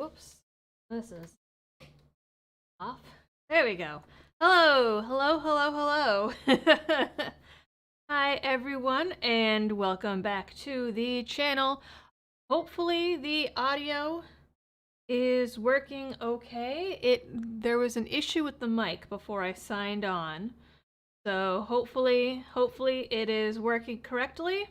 Whoops. This is off. There we go. Hello, hello, hello, hello. Hi, everyone, and welcome back to the channel. Hopefully, the audio is working okay. There was an issue with the mic before I signed on, so hopefully it is working correctly.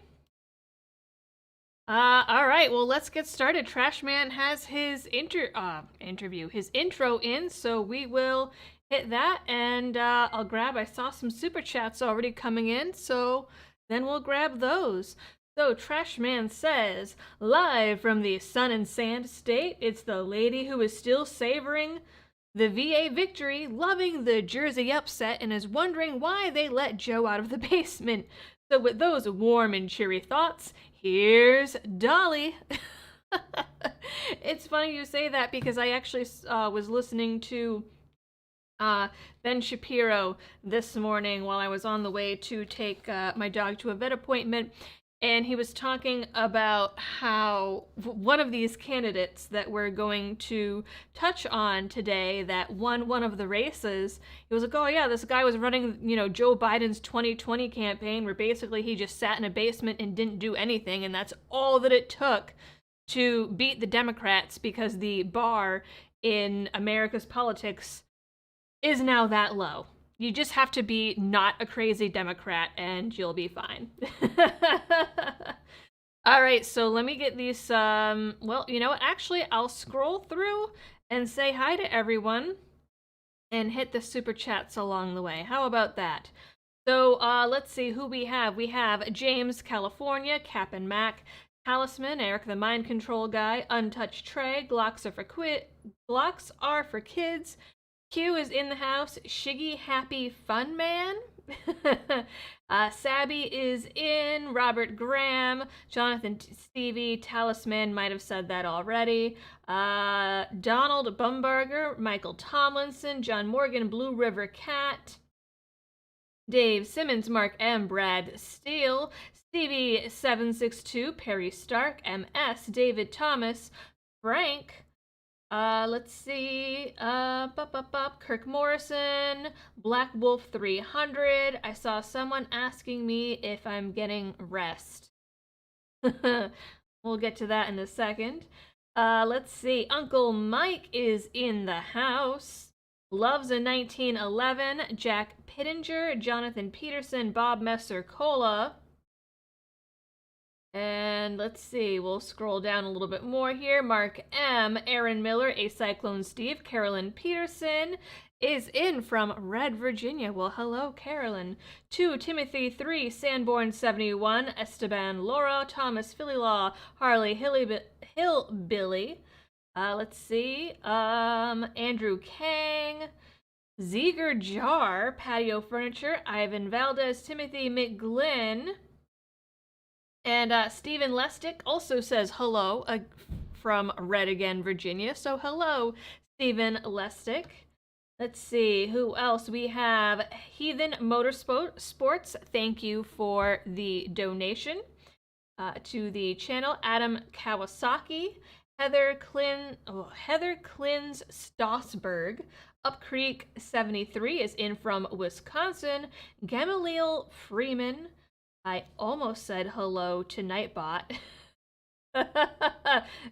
All right, well, let's get started. Trashman has his his intro in, so we will hit that, and I saw some super chats already coming in, so then we'll grab those. So, Trashman says, live from the Sun and Sand State, it's the lady who is still savoring the VA victory, loving the Jersey upset, and is wondering why they let Joe out of the basement. So with those warm and cheery thoughts, here's Dolly. It's funny you say that because I actually was listening to Ben Shapiro this morning while I was on the way to take my dog to a vet appointment. And he was talking about how one of these candidates that we're going to touch on today that won one of the races, he was like, oh yeah, this guy was running, Joe Biden's 2020 campaign where basically he just sat in a basement and didn't do anything, and that's all that it took to beat the Democrats because the bar in America's politics is now that low. You just have to be not a crazy Democrat and you'll be fine. All right, so let me get these, well, you know what? Actually, I'll scroll through and say hi to everyone and hit the super chats along the way. How about that? So let's see who we have. We have James, California, Cap and Mac, Talisman, Eric the Mind Control Guy, Untouched Trey, Glocks are for kids, Q is in the house. Shiggy Happy Fun Man. Sabby is in. Robert Graham. Jonathan Stevie. Talisman might have said that already. Donald Bumbarger. Michael Tomlinson. John Morgan. Blue River Cat. Dave Simmons. Mark M. Brad Steele. Stevie762. Perry Stark. MS. David Thomas. Frank. Let's see, Kirk Morrison, Black Wolf 300. I saw someone asking me if I'm getting rest. We'll get to that in a second. Let's see, Uncle Mike is in the house. Loves a 1911, Jack Pittinger, Jonathan Peterson, Bob Messer Cola. And let's see, we'll scroll down a little bit more here. Mark M, Aaron Miller, A Cyclone Steve, Carolyn Peterson is in from Red, Virginia. Well, hello, Carolyn. 2, Timothy 3, Sanborn 71, Esteban Laura, Thomas Phillylaw, Harley Hillbilly. Let's see, Andrew Kang, Zeger Jar, Patio Furniture, Ivan Valdez, Timothy McGlynn. And Stephen Lestick also says hello from Red again, Virginia. So hello, Stephen Lestick. Let's see, who else? We have Heathen Motorsports. Thank you for the donation to the channel. Adam Kawasaki. Heather Klins Stossberg. Up Creek 73 is in from Wisconsin. Gamaliel Freeman. I almost said hello to Nightbot.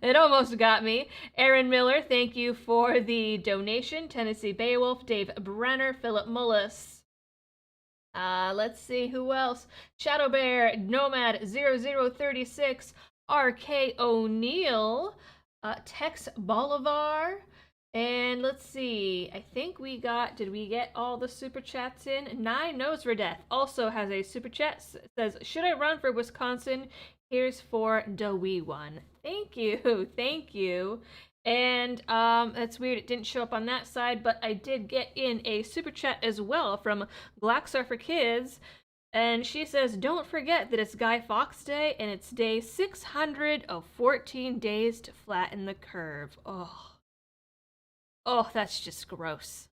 It almost got me. Aaron Miller, thank you for the donation. Tennessee Beowulf, Dave Brenner, Philip Mullis. Let's see who else. Shadow Bear, Nomad 0036, RK O'Neill, Tex Bolivar. And let's see, I think did we get all the super chats in? Nine Nose for Death also has a super chat. Says, should I run for Wisconsin? Here's for the wee one. Thank you, thank you. And that's weird, it didn't show up on that side, but I did get in a super chat as well from Glocks Are for Kids. And she says, don't forget that it's Guy Fawkes Day, and it's day 600 of 14 days to flatten the curve. Oh, that's just gross.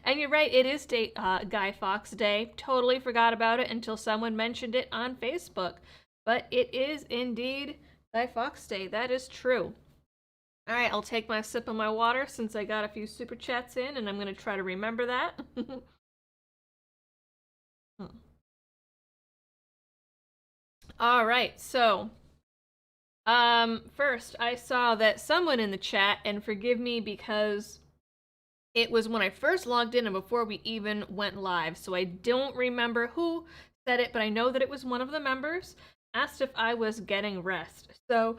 And you're right, it is Guy Fawkes Day. Totally forgot about it until someone mentioned it on Facebook. But it is indeed Guy Fawkes Day. That is true. All right, I'll take my sip of my water since I got a few super chats in, and I'm going to try to remember that. All right, so first I saw that someone in the chat, and forgive me because it was when I first logged in and before we even went live, so I don't remember who said it, but I know that it was one of the members, asked if I was getting rest. So,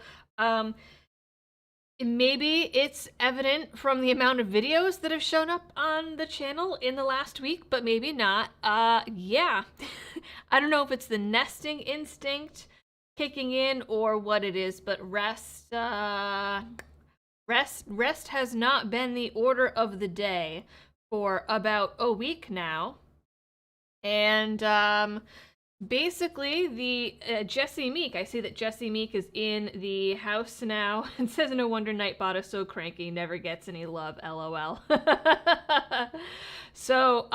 maybe it's evident from the amount of videos that have shown up on the channel in the last week, but maybe not. Yeah. I don't know if it's the nesting instinct kicking in or what it is, but rest has not been the order of the day for about a week now. And basically, the Jesse Meek, I see that Jesse Meek is in the house now. It says, no wonder Nightbot is so cranky, never gets any love, lol. So,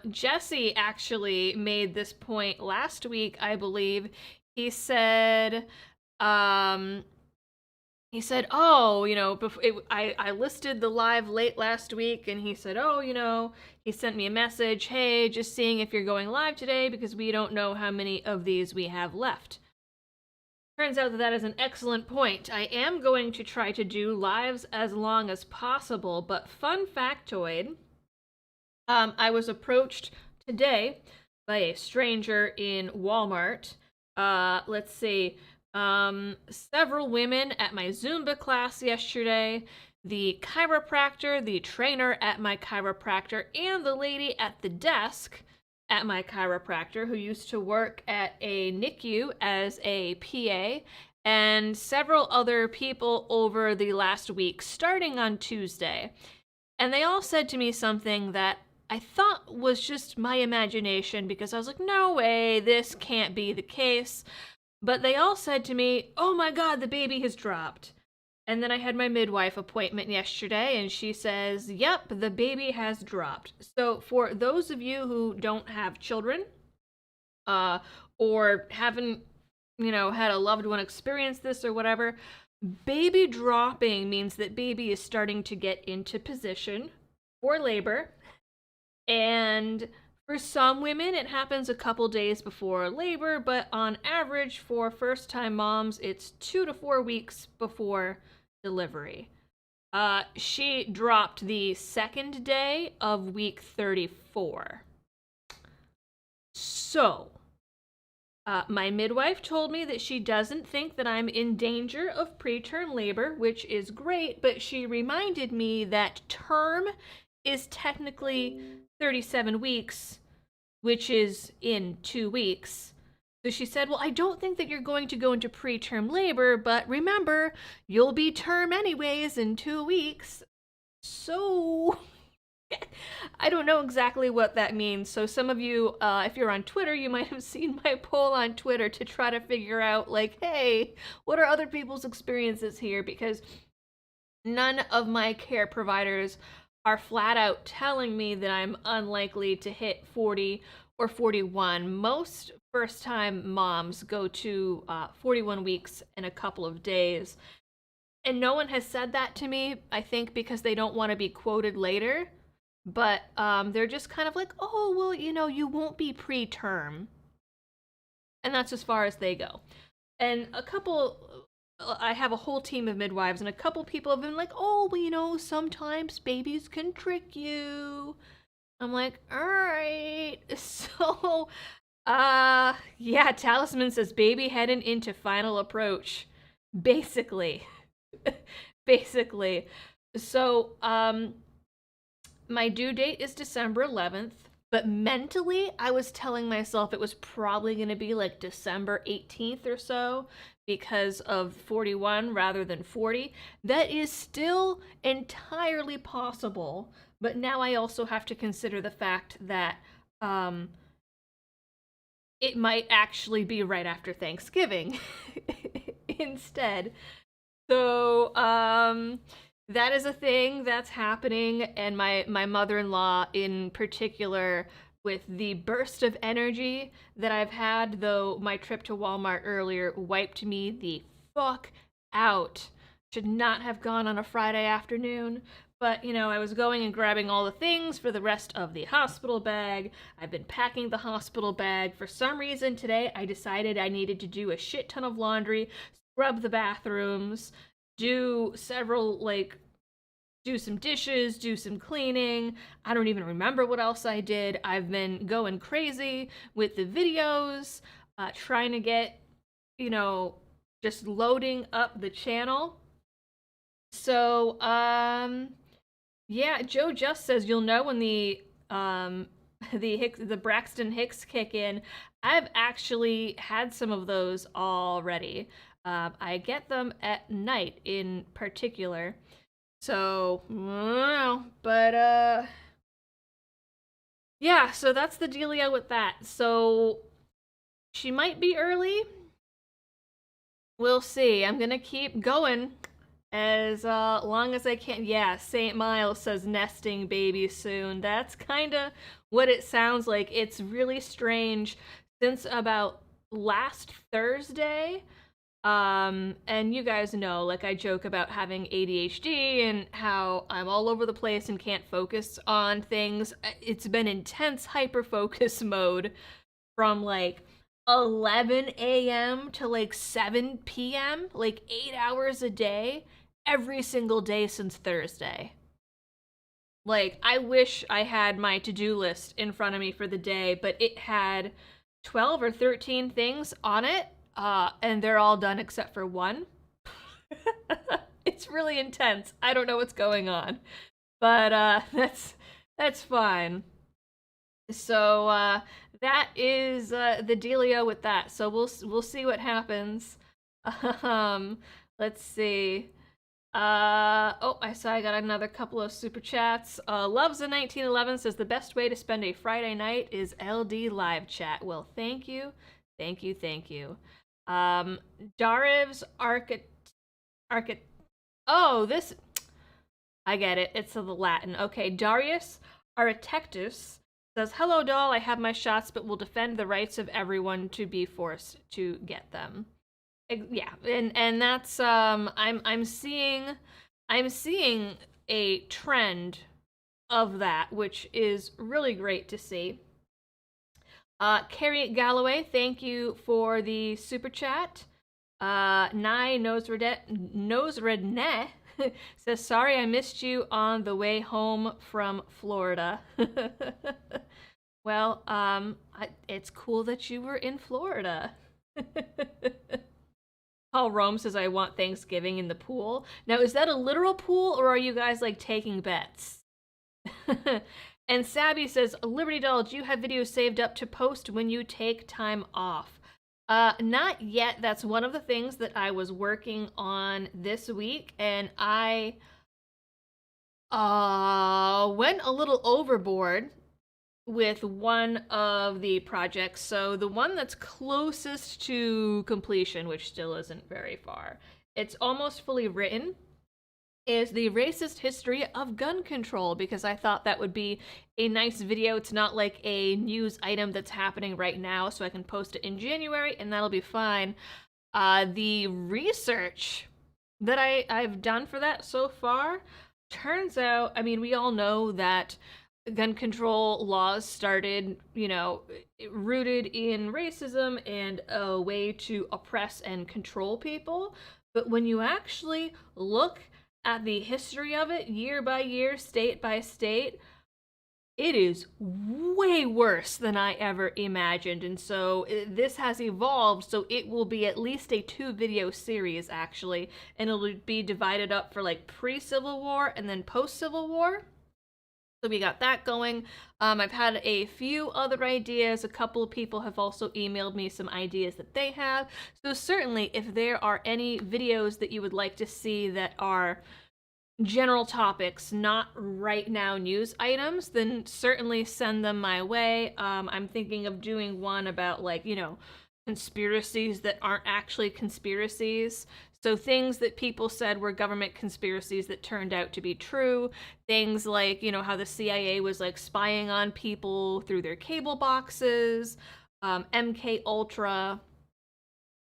Jesse actually made this point last week, I believe. He said, oh, I listed the live late last week, and he said, oh, he sent me a message, hey, just seeing if you're going live today because we don't know how many of these we have left. Turns out that is an excellent point. I am going to try to do lives as long as possible, but fun factoid, I was approached today by a stranger in Walmart. Let's see, several women at my Zumba class yesterday, the chiropractor, the trainer at my chiropractor, and the lady at the desk at my chiropractor who used to work at a NICU as a PA, and several other people over the last week, starting on Tuesday. And they all said to me something that I thought was just my imagination, because I was like, no way, this can't be the case. But they all said to me, oh my god, the baby has dropped. And then I had my midwife appointment yesterday, and she says, yep, the baby has dropped. So for those of you who don't have children, or haven't, had a loved one experience this or whatever, baby dropping means that baby is starting to get into position for labor. And for some women, it happens a couple days before labor, but on average, for first-time moms, it's 2 to 4 weeks before delivery. She dropped the second day of week 34. So, my midwife told me that she doesn't think that I'm in danger of preterm labor, which is great, but she reminded me that term is technically 37 weeks, which is in 2 weeks. So she said, well, I don't think that you're going to go into preterm labor, but remember, you'll be term anyways in 2 weeks. So I don't know exactly what that means. So some of you, if you're on Twitter, you might have seen my poll on Twitter to try to figure out, like, hey, what are other people's experiences here? Because none of my care providers are flat out telling me that I'm unlikely to hit 40 or 41. Most first-time moms go to 41 weeks in a couple of days. And no one has said that to me, I think because they don't want to be quoted later. But they're just kind of like, oh, well, you won't be preterm. And that's as far as they go. And I have a whole team of midwives, and a couple people have been like, oh, well, sometimes babies can trick you. I'm like, all right. So, yeah, Talisman says baby heading into final approach. Basically. Basically. So, my due date is December 11th. But mentally, I was telling myself it was probably going to be like December 18th or so because of 41 rather than 40. That is still entirely possible, but now I also have to consider the fact that it might actually be right after Thanksgiving instead. So, that is a thing that's happening, and my mother-in-law in particular, with the burst of energy that I've had, though my trip to Walmart earlier wiped me the fuck out. should not have gone on a Friday afternoon. But, I was going and grabbing all the things for the rest of the hospital bag. I've been packing the hospital bag. For some reason today, I decided I needed to do a shit ton of laundry, scrub the bathrooms, do several, do some dishes, do some cleaning. I don't even remember what else I did. I've been going crazy with the videos, trying to get, just loading up the channel. So, yeah, Joe just says you'll know when the the Braxton Hicks kick in. I've actually had some of those already. I get them at night in particular. So, I don't know, but yeah, so that's the dealio with that. So she might be early. We'll see. I'm gonna keep going as long as I can. Yeah, St. Miles says nesting baby soon. That's kind of what it sounds like. It's really strange. Since about last Thursday, and you guys know, like, I joke about having ADHD and how I'm all over the place and can't focus on things. It's been intense hyper focus mode from like 11 a.m. to like 7 p.m., like 8 hours a day, every single day since Thursday. Like, I wish I had my to-do list in front of me for the day, but it had 12 or 13 things on it, and they're all done except for one. It's really intense. I don't know what's going on, but that's fine. So that is the dealio with that. So we'll see what happens. Let's see. Oh, I saw I got another couple of super chats. Loves in 1911 says the best way to spend a Friday night is LD live chat. Well, thank you. Dariv's Oh, this I get it. It's the Latin. Okay, Darius Artectus says, "Hello, doll. I have my shots, but will defend the rights of everyone to be forced to get them." Yeah, and that's I'm seeing a trend of that, which is really great to see. Carrie Galloway, thank you for the super chat. Nye Noseredne says, "Sorry I missed you on the way home from Florida." Well, it's cool that you were in Florida. Paul Rome says, "I want Thanksgiving in the pool." Now, is that a literal pool, or are you guys, like, taking bets? And Sabby says, "Liberty Doll, do you have videos saved up to post when you take time off?" Not yet. That's one of the things that I was working on this week, and I went a little overboard with one of the projects. So the one that's closest to completion, which still isn't very far, it's almost fully written, is the racist history of gun control, because I thought that would be a nice video. It's not like a news item that's happening right now, so I can post it in January and that'll be fine. The research that I've done for that so far turns out, I mean, we all know that gun control laws started, rooted in racism and a way to oppress and control people. But when you actually look at the history of it, year by year, state by state, it is way worse than I ever imagined. And so this has evolved, so it will be at least a 2-video series, actually, and it'll be divided up for like pre-Civil War and then post-Civil War. So we got that going. I've had a few other ideas. A couple of people have also emailed me some ideas that they have. So certainly, if there are any videos that you would like to see that are general topics, not right now news items, then certainly send them my way. I'm thinking of doing one about, like, conspiracies that aren't actually conspiracies. So things that people said were government conspiracies that turned out to be true. Things like, how the CIA was, like, spying on people through their cable boxes, MK Ultra,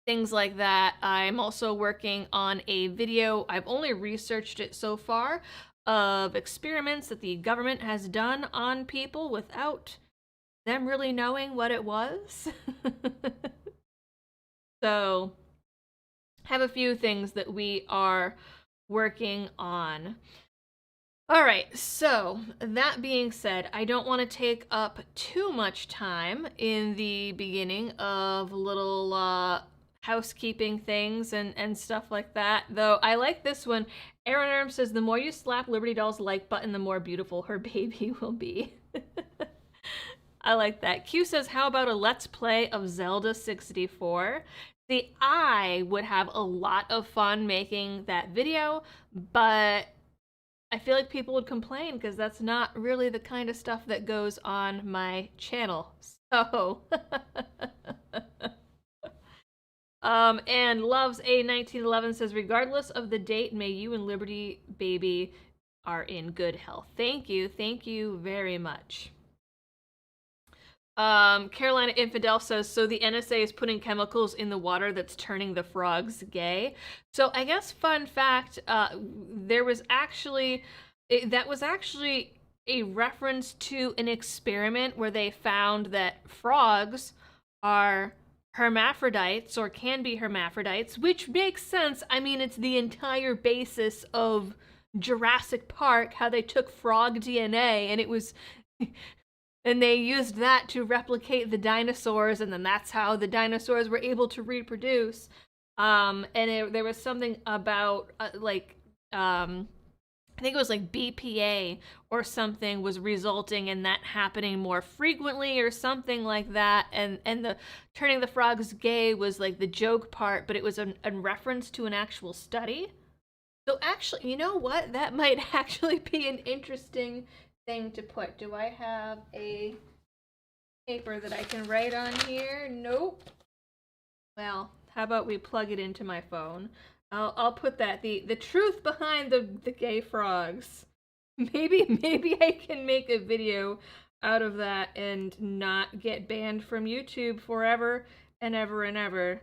things like that. I'm also working on a video, I've only researched it so far, of experiments that the government has done on people without them really knowing what it was. So, have a few things that we are working on. All right, so that being said, I don't want to take up too much time in the beginning of little housekeeping things and stuff like that. Though I like this one. Aaron Arm says, the more you slap Liberty Doll's like button, the more beautiful her baby will be. I like that. Q says, how about a let's play of Zelda 64? See, I would have a lot of fun making that video, but I feel like people would complain because that's not really the kind of stuff that goes on my channel. So, and Loves A1911 says, regardless of the date, may you and Liberty Baby are in good health. Thank you very much. Carolina Infidel says, so the NSA is putting chemicals in the water that's turning the frogs gay. So I guess fun fact, there was actually, that was actually a reference to an experiment where they found that frogs are hermaphrodites or can be hermaphrodites, which makes sense. I mean, it's the entire basis of Jurassic Park, how they took frog DNA and it was and they used that to replicate the dinosaurs, and then that's how the dinosaurs were able to reproduce. There was something about I think it was like BPA or something was resulting in that happening more frequently or something like that. And the turning the frogs gay was like the joke part, but it was a reference to an actual study. So actually, you know what? That might actually be an interesting thing to put. Do I have a paper that I can write on here? Nope. Well, how about we plug it into my phone? I'll put that, the truth behind the gay frogs. Maybe I can make a video out of that and not get banned from YouTube forever and ever and ever.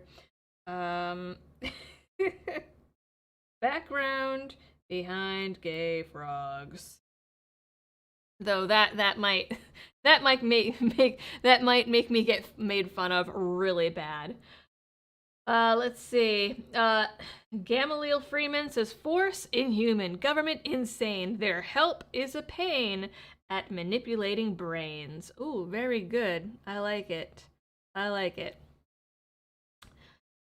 Background behind gay frogs. Though that might make me get made fun of really bad. Let's see. Gamaliel Freeman says, force inhuman, government insane. Their help is a pain at manipulating brains. Ooh, very good. I like it. I like it.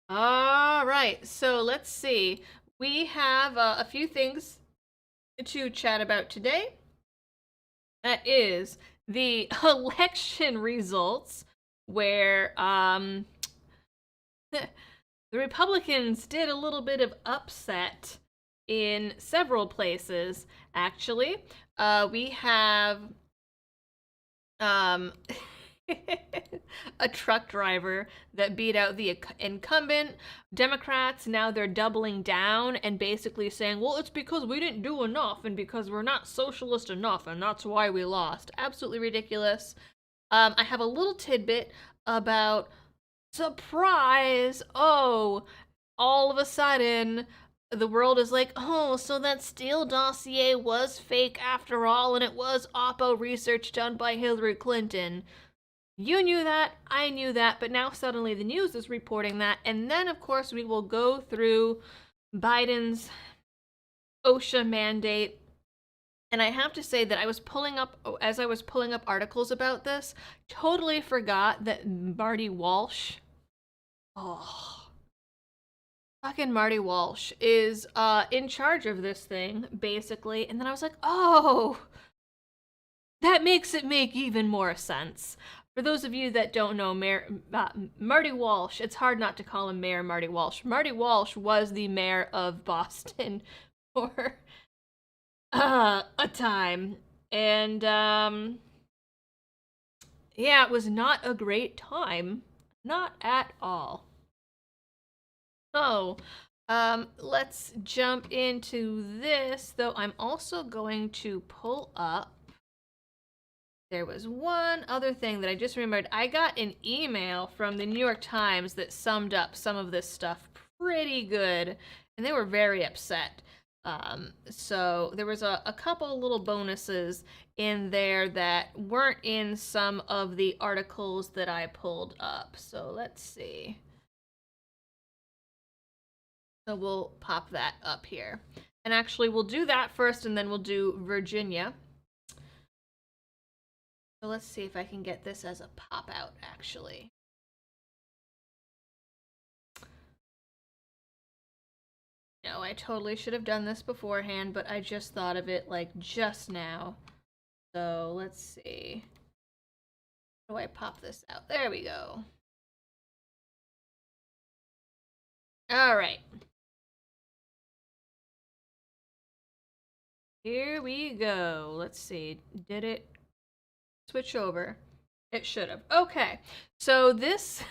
All right, so let's see. We have a few things to chat about today. That is the election results, where the Republicans did a little bit of upset in several places, actually. We have a truck driver that beat out the incumbent. Democrats, now they're doubling down and basically saying, well, it's because we didn't do enough and because we're not socialist enough and that's why we lost. Absolutely ridiculous. I have a little tidbit about surprise. Oh, all of a sudden the world is like, oh, so that Steele dossier was fake after all and it was Oppo research done by Hillary Clinton. You knew that, I knew that, but now suddenly the news is reporting that. And then, of course, we will go through Biden's OSHA mandate. And I have to say that as I was pulling up articles about this, totally forgot that Marty Walsh, fucking Marty Walsh, is in charge of this thing, basically. And then I was like, oh, that makes it make even more sense. For those of you that don't know, Marty Walsh, it's hard not to call him Mayor Marty Walsh. Marty Walsh was the mayor of Boston for a time. And, yeah, it was not a great time. Not at all. So, let's jump into this, though I'm also going to pull up There was one other thing that I just remembered. I got an email from the New York Times that summed up some of this stuff pretty good, and they were very upset. So there was a couple little bonuses in there that weren't in some of the articles that I pulled up. So let's see. So we'll pop that up here. And actually, we'll do that first, and then we'll do Virginia. So let's see if I can get this as a pop out, actually. No, I totally should have done this beforehand, but I just thought of it like just now. So let's see. How do I pop this out? There we go. All right. Here we go. Let's see. Did it switch over? It should have. Okay. So this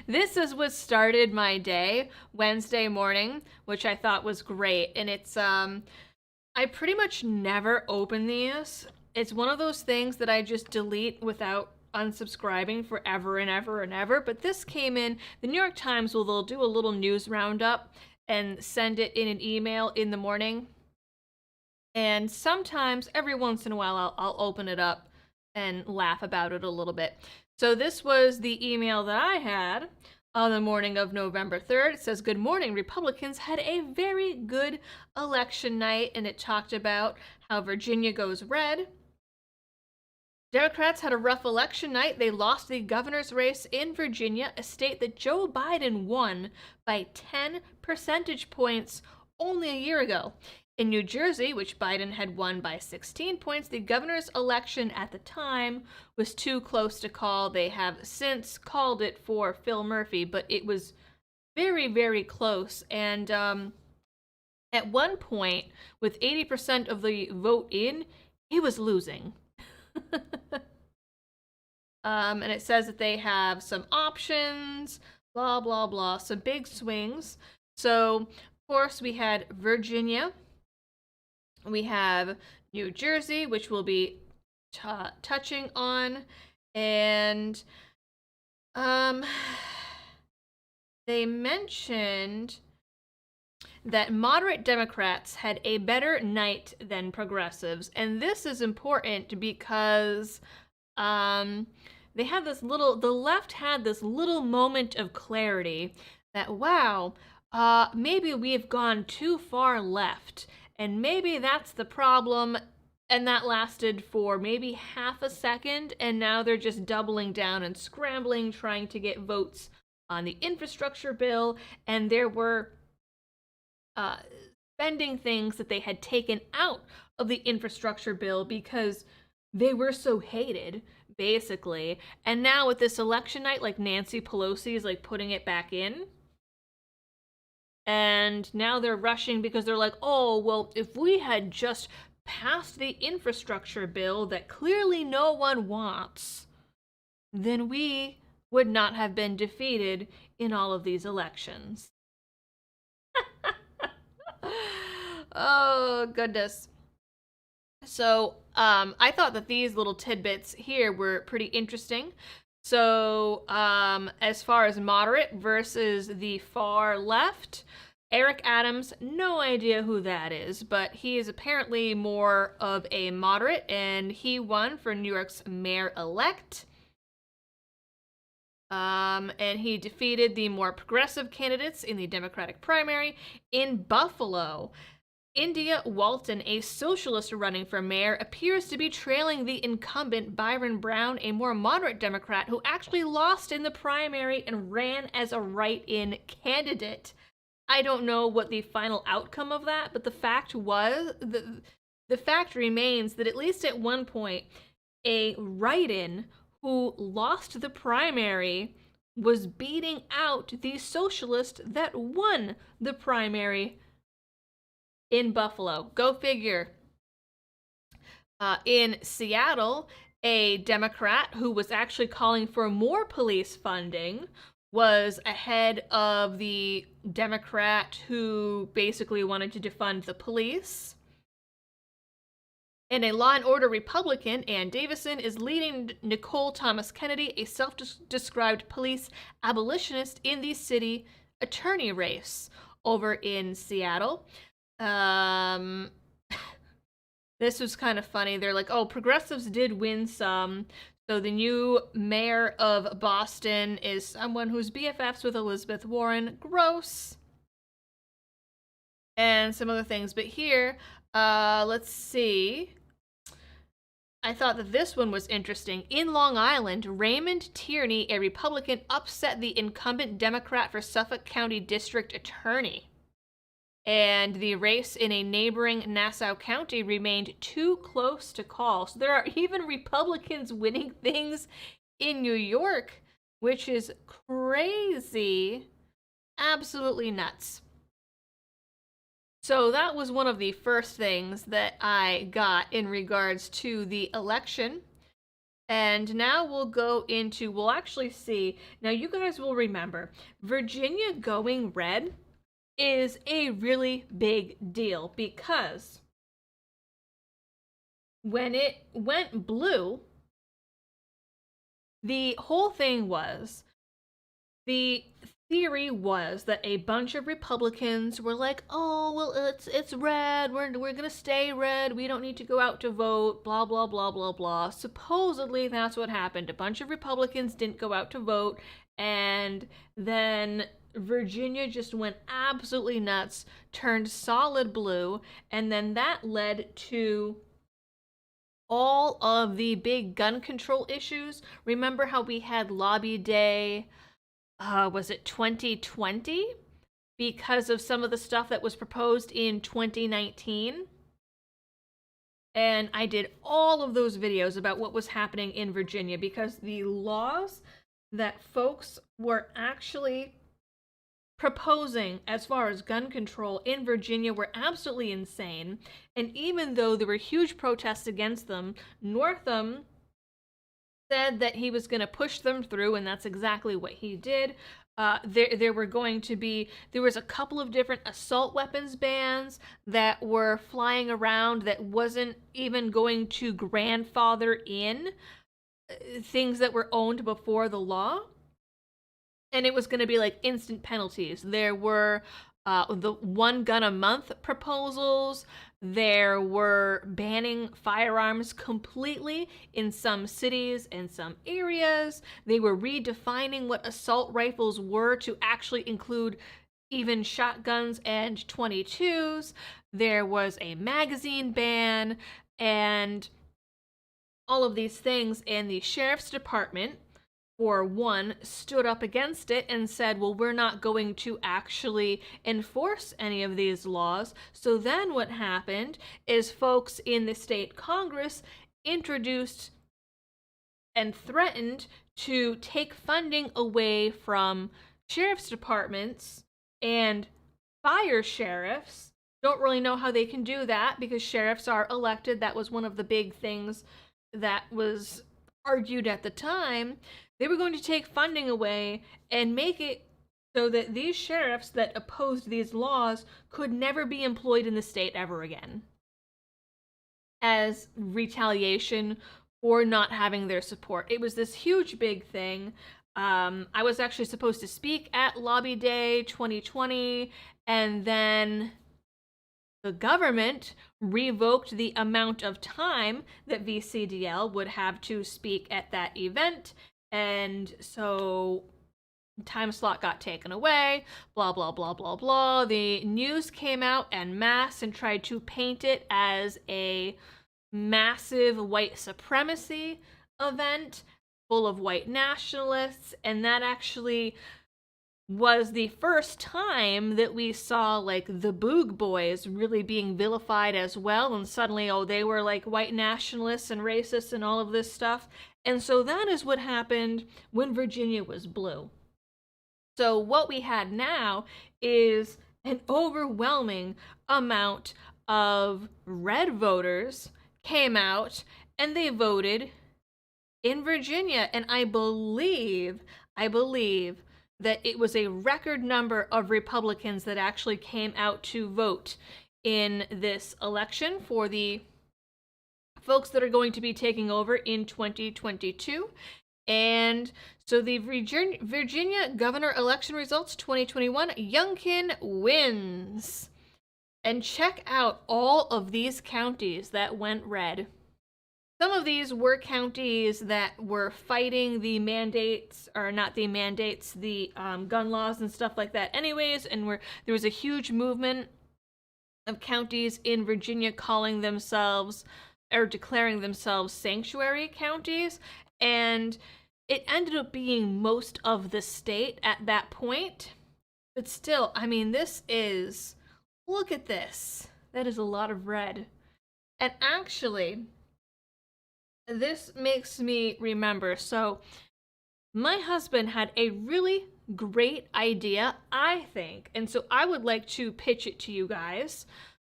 this is what started my day Wednesday morning, which I thought was great. And it's I pretty much never open these. It's one of those things that I just delete without unsubscribing forever and ever and ever. But this came in, the New York Times they'll do a little news roundup and send it in an email in the morning. And sometimes, every once in a while, I'll open it up and laugh about it a little bit. So this was the email that I had on the morning of November 3rd. It says, "Good morning. Republicans had a very good election night," and it talked about how Virginia goes red. Democrats had a rough election night. They lost the governor's race in Virginia, a state that Joe Biden won by 10 percentage points only a year ago. In New Jersey, which Biden had won by 16 points, the governor's election at the time was too close to call. They have since called it for Phil Murphy, but it was very, very close. And at one point, with 80% of the vote in, he was losing. And it says that they have some options, blah, blah, blah, some big swings. So, of course, we had Virginia. We have New Jersey, which we'll be touching on, and they mentioned that moderate Democrats had a better night than progressives, and this is important because they had this little, the left had this little moment of clarity that, wow, maybe we've gone too far left. And maybe that's the problem, and that lasted for maybe half a second, and now they're just doubling down and scrambling, trying to get votes on the infrastructure bill, and there were spending things that they had taken out of the infrastructure bill because they were so hated, basically. And now with this election night, like Nancy Pelosi is like putting it back in. And now they're rushing because they're like, oh, well, if we had just passed the infrastructure bill that clearly no one wants, then we would not have been defeated in all of these elections. Oh, goodness. So, I thought that these little tidbits here were pretty interesting. So, as far as moderate versus the far left, Eric Adams, no idea who that is, but he is apparently more of a moderate, and he won for New York's mayor-elect. And he defeated the more progressive candidates in the Democratic primary. In Buffalo, India Walton, a socialist running for mayor, appears to be trailing the incumbent Byron Brown, a more moderate Democrat who actually lost in the primary and ran as a write-in candidate. I don't know what the final outcome of that, but the fact remains that at least at one point, a write-in who lost the primary was beating out the socialist that won the primary in Buffalo. Go figure. In Seattle, a Democrat who was actually calling for more police funding was ahead of the Democrat who basically wanted to defund the police. And a law and order Republican, Ann Davison, is leading Nicole Thomas Kennedy, a self-described police abolitionist, in the city attorney race over in Seattle. This was kind of funny. They're like, oh, progressives did win some. So the new mayor of Boston is someone who's BFFs with Elizabeth Warren. Gross. And some other things. But here, let's see. I thought that this one was interesting. In Long Island, Raymond Tierney, a Republican, upset the incumbent Democrat for Suffolk County District Attorney. And the race in a neighboring Nassau County remained too close to call. So there are even Republicans winning things in New York, which is crazy. Absolutely nuts. So that was one of the first things that I got in regards to the election. And now we'll actually see. Now you guys will remember, Virginia going red is a really big deal because when it went blue, the whole thing was, the theory was that a bunch of Republicans were like, oh, well, it's red, we're gonna stay red, we don't need to go out to vote, blah, blah, blah, blah, blah. Supposedly, that's what happened. A bunch of Republicans didn't go out to vote, and then Virginia just went absolutely nuts, turned solid blue, and then that led to all of the big gun control issues. Remember how we had Lobby Day, was it 2020? Because of some of the stuff that was proposed in 2019. And I did all of those videos about what was happening in Virginia because the laws that folks were actually proposing as far as gun control in Virginia were absolutely insane. And even though there were huge protests against them, Northam said that he was going to push them through, and that's exactly what he did. There was a couple of different assault weapons bans that were flying around that wasn't even going to grandfather in things that were owned before the law. And it was going to be like instant penalties. There were the one gun a month proposals. There were banning firearms completely in some cities and some areas. They were redefining what assault rifles were to actually include even shotguns and 22s. There was a magazine ban and all of these things. And the sheriff's department, for one, stood up against it and said, well, we're not going to actually enforce any of these laws. So then what happened is folks in the state Congress introduced and threatened to take funding away from sheriff's departments and fire sheriffs. Don't really know how they can do that because sheriffs are elected. That was one of the big things that was argued at the time. They were going to take funding away and make it so that these sheriffs that opposed these laws could never be employed in the state ever again as retaliation for not having their support. It was this huge big thing. I was actually supposed to speak at Lobby Day 2020, and then the government revoked the amount of time that VCDL would have to speak at that event. And so time slot got taken away, blah, blah, blah, blah, blah. The news came out en masse and tried to paint it as a massive white supremacy event full of white nationalists. And that actually was the first time that we saw like the Boog Boys really being vilified as well. And suddenly, oh, they were like white nationalists and racists and all of this stuff. And so that is what happened when Virginia was blue. So what we had now is an overwhelming amount of red voters came out and they voted in Virginia. And I believe that it was a record number of Republicans that actually came out to vote in this election for the folks that are going to be taking over in 2022. And so the Virginia governor election results 2021, Youngkin wins. And check out all of these counties that went red. Some of these were counties that were fighting the mandates, or not the mandates, the gun laws and stuff like that anyways, and there was a huge movement of counties in Virginia calling themselves, or declaring themselves sanctuary counties, and it ended up being most of the state at that point. But still, I mean, look at this. That is a lot of red. And actually, this makes me remember, so my husband had a really great idea, I think, and so I would like to pitch it to you guys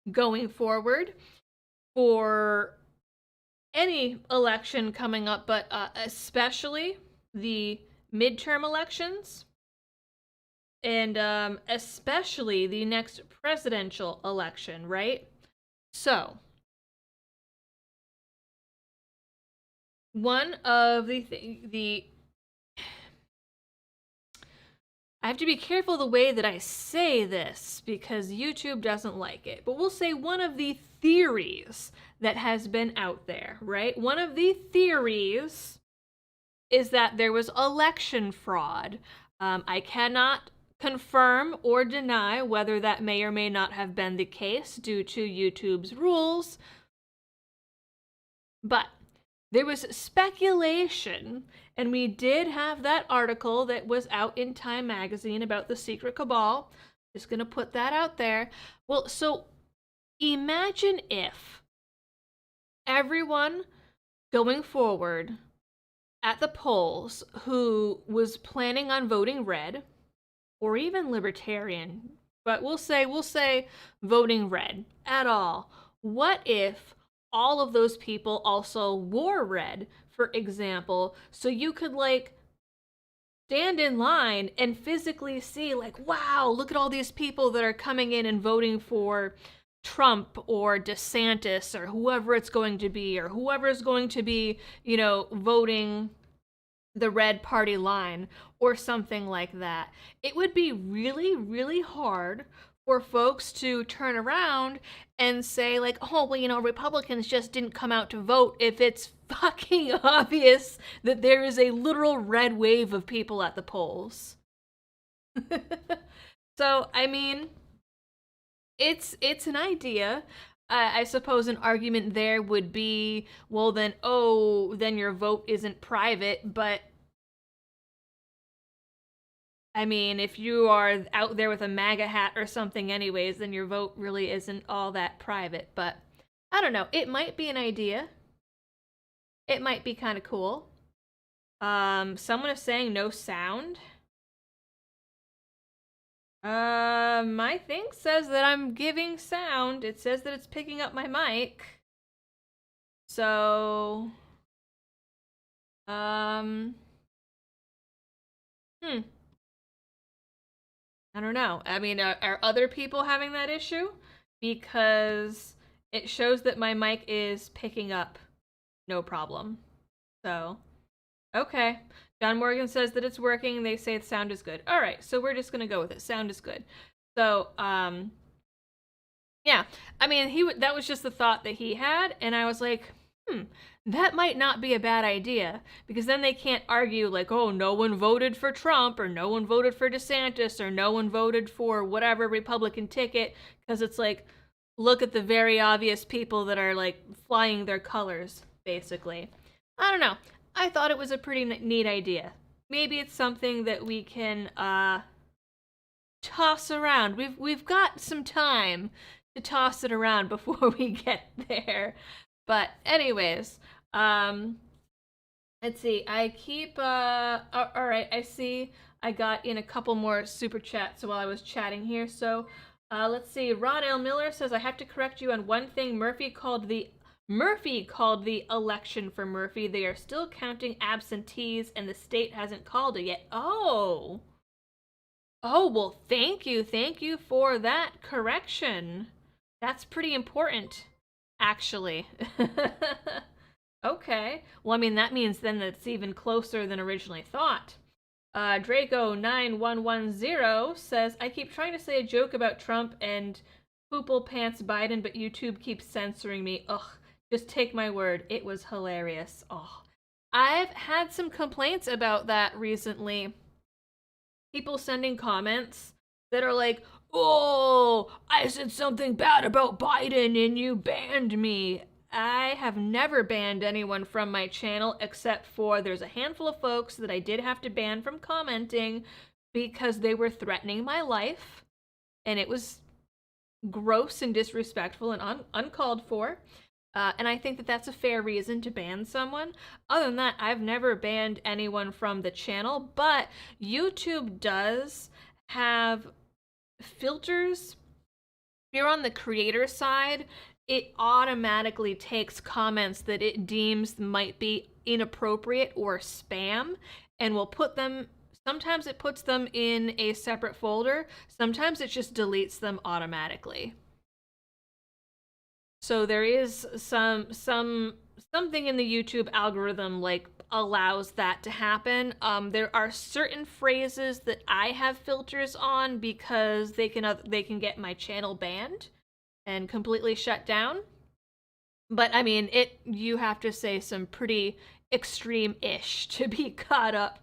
going forward for any election coming up, but especially the midterm elections, and especially the next presidential election, right? So one of the I have to be careful the way that I say this because YouTube doesn't like it, but we'll say one of the theories that has been out there, right? One of the theories is that there was election fraud. I cannot confirm or deny whether that may or may not have been the case due to YouTube's rules, but there was speculation, and we did have that article that was out in Time magazine about the secret cabal. Just gonna put that out there. Well, so imagine if everyone going forward at the polls who was planning on voting red, or even libertarian, but we'll say voting red at all. What if all of those people also wore red, for example, so you could like stand in line and physically see like, wow, look at all these people that are coming in and voting for Trump or DeSantis or whoever it's going to be, or whoever is going to be, you know, voting the red party line or something like that. It would be really, really hard for folks to turn around and say like, oh, well, you know, Republicans just didn't come out to vote if it's fucking obvious that there is a literal red wave of people at the polls. So, I mean, it's an idea. I suppose an argument there would be, well, then your vote isn't private, but I mean, if you are out there with a MAGA hat or something anyways, then your vote really isn't all that private. But I don't know. It might be an idea. It might be kind of cool. Someone is saying no sound. My thing says that I'm giving sound. It says that it's picking up my mic. So, I don't know. I mean, are other people having that issue? Because it shows that my mic is picking up no problem. So, okay. John Morgan says that it's working. They say the sound is good. All right, so we're just going to go with it. Sound is good. So, yeah. I mean, that was just the thought that he had, and I was like, that might not be a bad idea, because then they can't argue like, oh, no one voted for Trump, or no one voted for DeSantis, or no one voted for whatever Republican ticket, because it's like, look at the very obvious people that are like flying their colors, basically. I don't know. I thought it was a pretty neat idea. Maybe it's something that we can toss around. We've got some time to toss it around before we get there. But anyways, let's see. I keep all right, I see I got in a couple more super chats while I was chatting here. So, let's see. Rod L. Miller says, I have to correct you on one thing. Murphy called the election for Murphy. They are still counting absentees and the state hasn't called it yet. Oh, well, thank you for that correction. That's pretty important, actually. Okay. Well, I mean, that means then that's even closer than originally thought. Draco9110 says, I keep trying to say a joke about Trump and Poople Pants Biden, but YouTube keeps censoring me. Ugh, just take my word. It was hilarious. Oh, I've had some complaints about that recently. People sending comments that are like, oh, I said something bad about Biden and you banned me. I have never banned anyone from my channel except for there's a handful of folks that I did have to ban from commenting because they were threatening my life and it was gross and disrespectful and uncalled for. And I think that that's a fair reason to ban someone. Other than that, I've never banned anyone from the channel, but YouTube does have filters. If you're on the creator side, it automatically takes comments that it deems might be inappropriate or spam and will put them, sometimes it puts them in a separate folder, sometimes it just deletes them automatically. So there is something in the YouTube algorithm like allows that to happen. There are certain phrases that I have filters on because they can get my channel banned and completely shut down. But I mean, you have to say some pretty extreme-ish to be caught up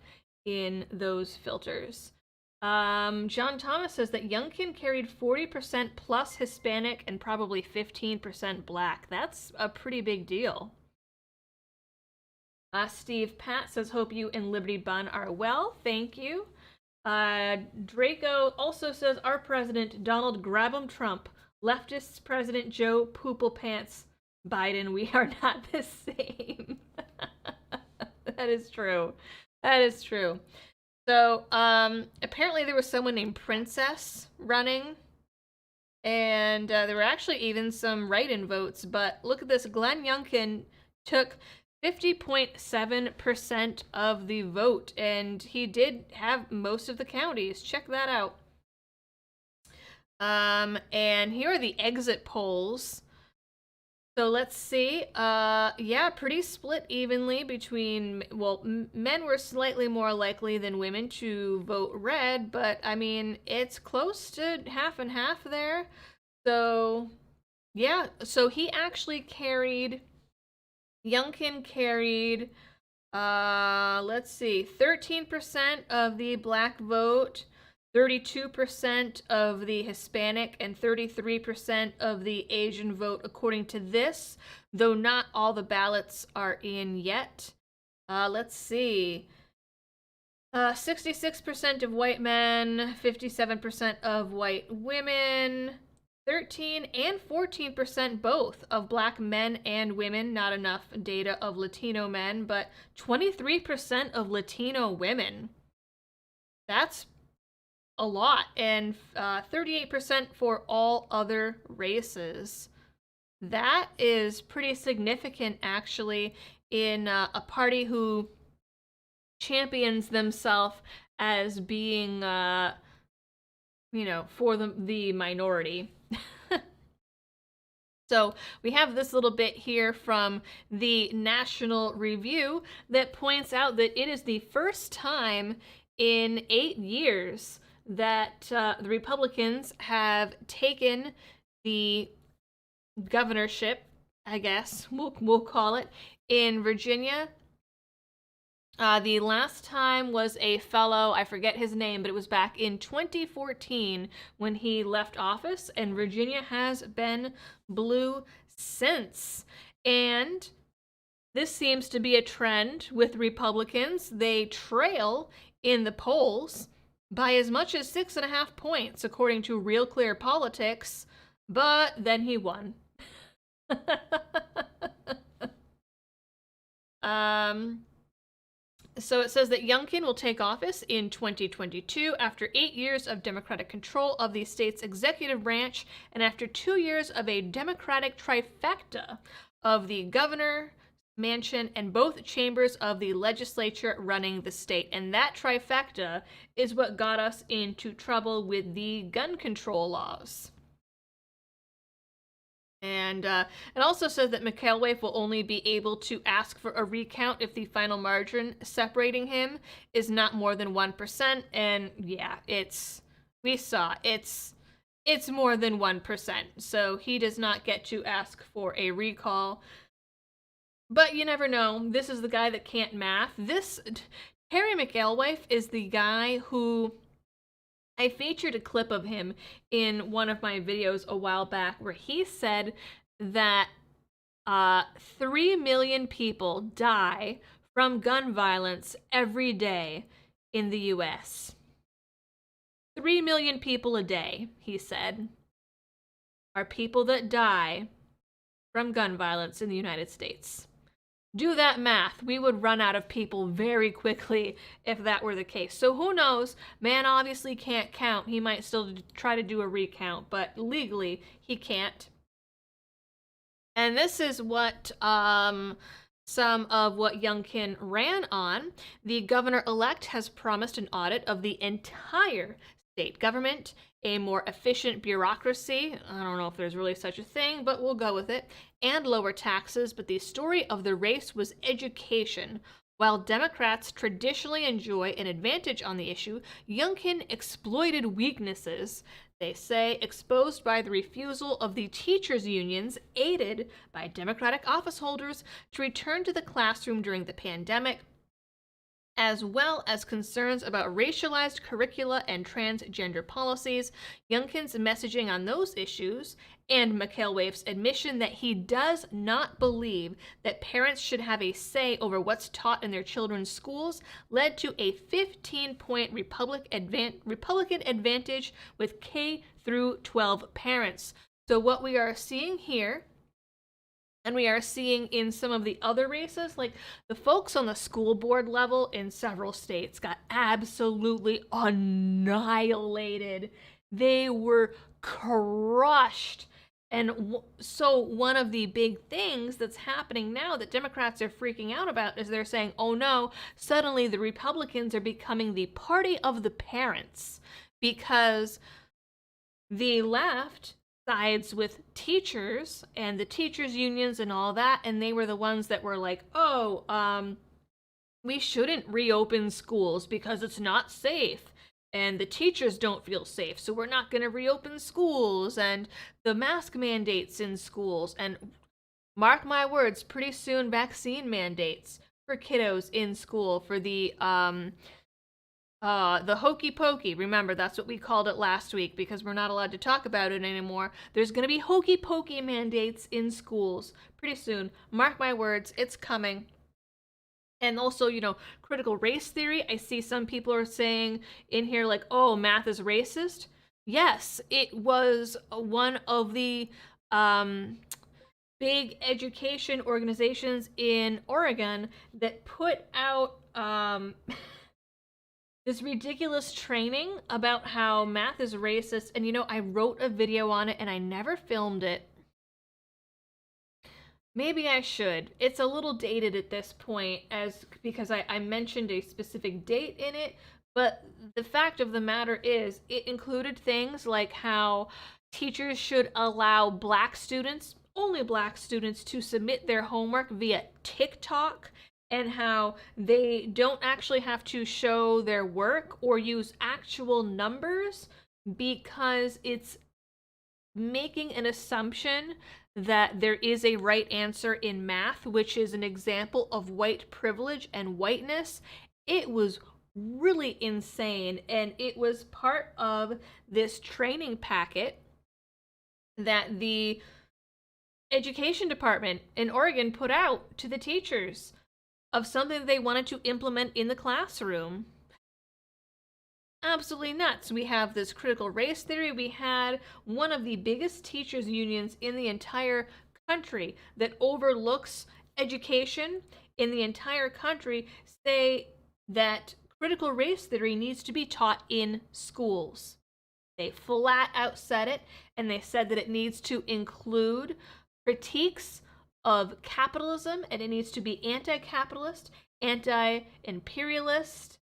in those filters. John Thomas says that Youngkin carried 40% plus Hispanic and probably 15% Black. That's a pretty big deal. Steve Pat says, hope you and Liberty Bun are well. Thank you. Draco also says, our president, Donald Grab'em Trump, leftist President Joe Poople Pants Biden, we are not the same. That is true. That is true. So, apparently there was someone named Princess running, and there were actually even some write-in votes, but look at this. Glenn Youngkin took 50.7% of the vote, and he did have most of the counties. Check that out. And here are the exit polls. So let's see. Yeah, pretty split evenly between, well, men were slightly more likely than women to vote red, but I mean, it's close to half and half there. So, yeah, so he actually carried, Youngkin carried, let's see, 13% of the Black vote, 32% of the Hispanic, and 33% of the Asian vote, according to this, though not all the ballots are in yet. Let's see. 66% of white men, 57% of white women, 13 and 14% both of Black men and women. Not enough data of Latino men, but 23% of Latino women. That's a lot, and 38% for all other races. That is pretty significant, actually, in a party who champions themselves as being, you know, for the minority. So we have this little bit here from the National Review that points out that it is the first time in 8 years that the Republicans have taken the governorship, I guess we'll call it, in Virginia. The last time was a fellow, I forget his name, but it was back in 2014 when he left office, and Virginia has been blue since. And this seems to be a trend with Republicans. They trail in the polls by as much as 6.5 points, according to Real Clear Politics, but then he won. So it says that Youngkin will take office in 2022 after 8 years of Democratic control of the state's executive branch and after 2 years of a Democratic trifecta of the governor, mansion, and both chambers of the legislature running the state. And that trifecta is what got us into trouble with the gun control laws. And it also says that McElwain will only be able to ask for a recount if the final margin separating him is not more than 1%. And yeah, we saw it's more than 1%. So he does not get to ask for a recall. But you never know. This is the guy that can't math. Terry McElwain is the guy who I featured a clip of him in one of my videos a while back where he said that 3 million people die from gun violence every day in the US. 3 million people a day, he said, are people that die from gun violence in the United States. Do that math. We would run out of people very quickly if that were the case. So who knows? Man obviously can't count. He might still try to do a recount, but legally he can't. And this is what some of what Youngkin ran on. The governor-elect has promised an audit of the entire state government, a more efficient bureaucracy, I don't know if there's really such a thing, but we'll go with it, and lower taxes, but the story of the race was education. While Democrats traditionally enjoy an advantage on the issue, Youngkin exploited weaknesses, they say, exposed by the refusal of the teachers' unions, aided by Democratic office holders, to return to the classroom during the pandemic, as well as concerns about racialized curricula and transgender policies. Youngkin's messaging on those issues and McElwain's admission that he does not believe that parents should have a say over what's taught in their children's schools led to a 15-point Republican advantage with K through 12 parents. So what we are seeing here, and we are seeing in some of the other races, like the folks on the school board level in several states got absolutely annihilated. They were crushed. And so one of the big things that's happening now that Democrats are freaking out about is they're saying, oh no, suddenly the Republicans are becoming the party of the parents because the left sides with teachers and the teachers unions and all that, and they were the ones that were like, we shouldn't reopen schools because it's not safe and the teachers don't feel safe, so we're not going to reopen schools, and the mask mandates in schools, and mark my words, pretty soon vaccine mandates for kiddos in school for the hokey pokey. Remember, that's what we called it last week because we're not allowed to talk about it anymore. There's going to be hokey pokey mandates in schools pretty soon. Mark my words, it's coming. And also, critical race theory. I see some people are saying in here like, oh, math is racist. Yes, it was one of the big education organizations in Oregon that put out this ridiculous training about how math is racist. And I wrote a video on it and I never filmed it. Maybe I should. It's a little dated at this point because I mentioned a specific date in it, but the fact of the matter is it included things like how teachers should allow black students, only black students, to submit their homework via TikTok, and how they don't actually have to show their work or use actual numbers because it's making an assumption that there is a right answer in math, which is an example of white privilege and whiteness. It was really insane, and it was part of this training packet that the education department in Oregon put out to the teachers of something they wanted to implement in the classroom. Absolutely nuts. We have this critical race theory. We had one of the biggest teachers unions in the entire country that overlooks education in the entire country say that critical race theory needs to be taught in schools. They flat out said it, and they said that it needs to include critiques of capitalism, and it needs to be anti-capitalist, anti-imperialist,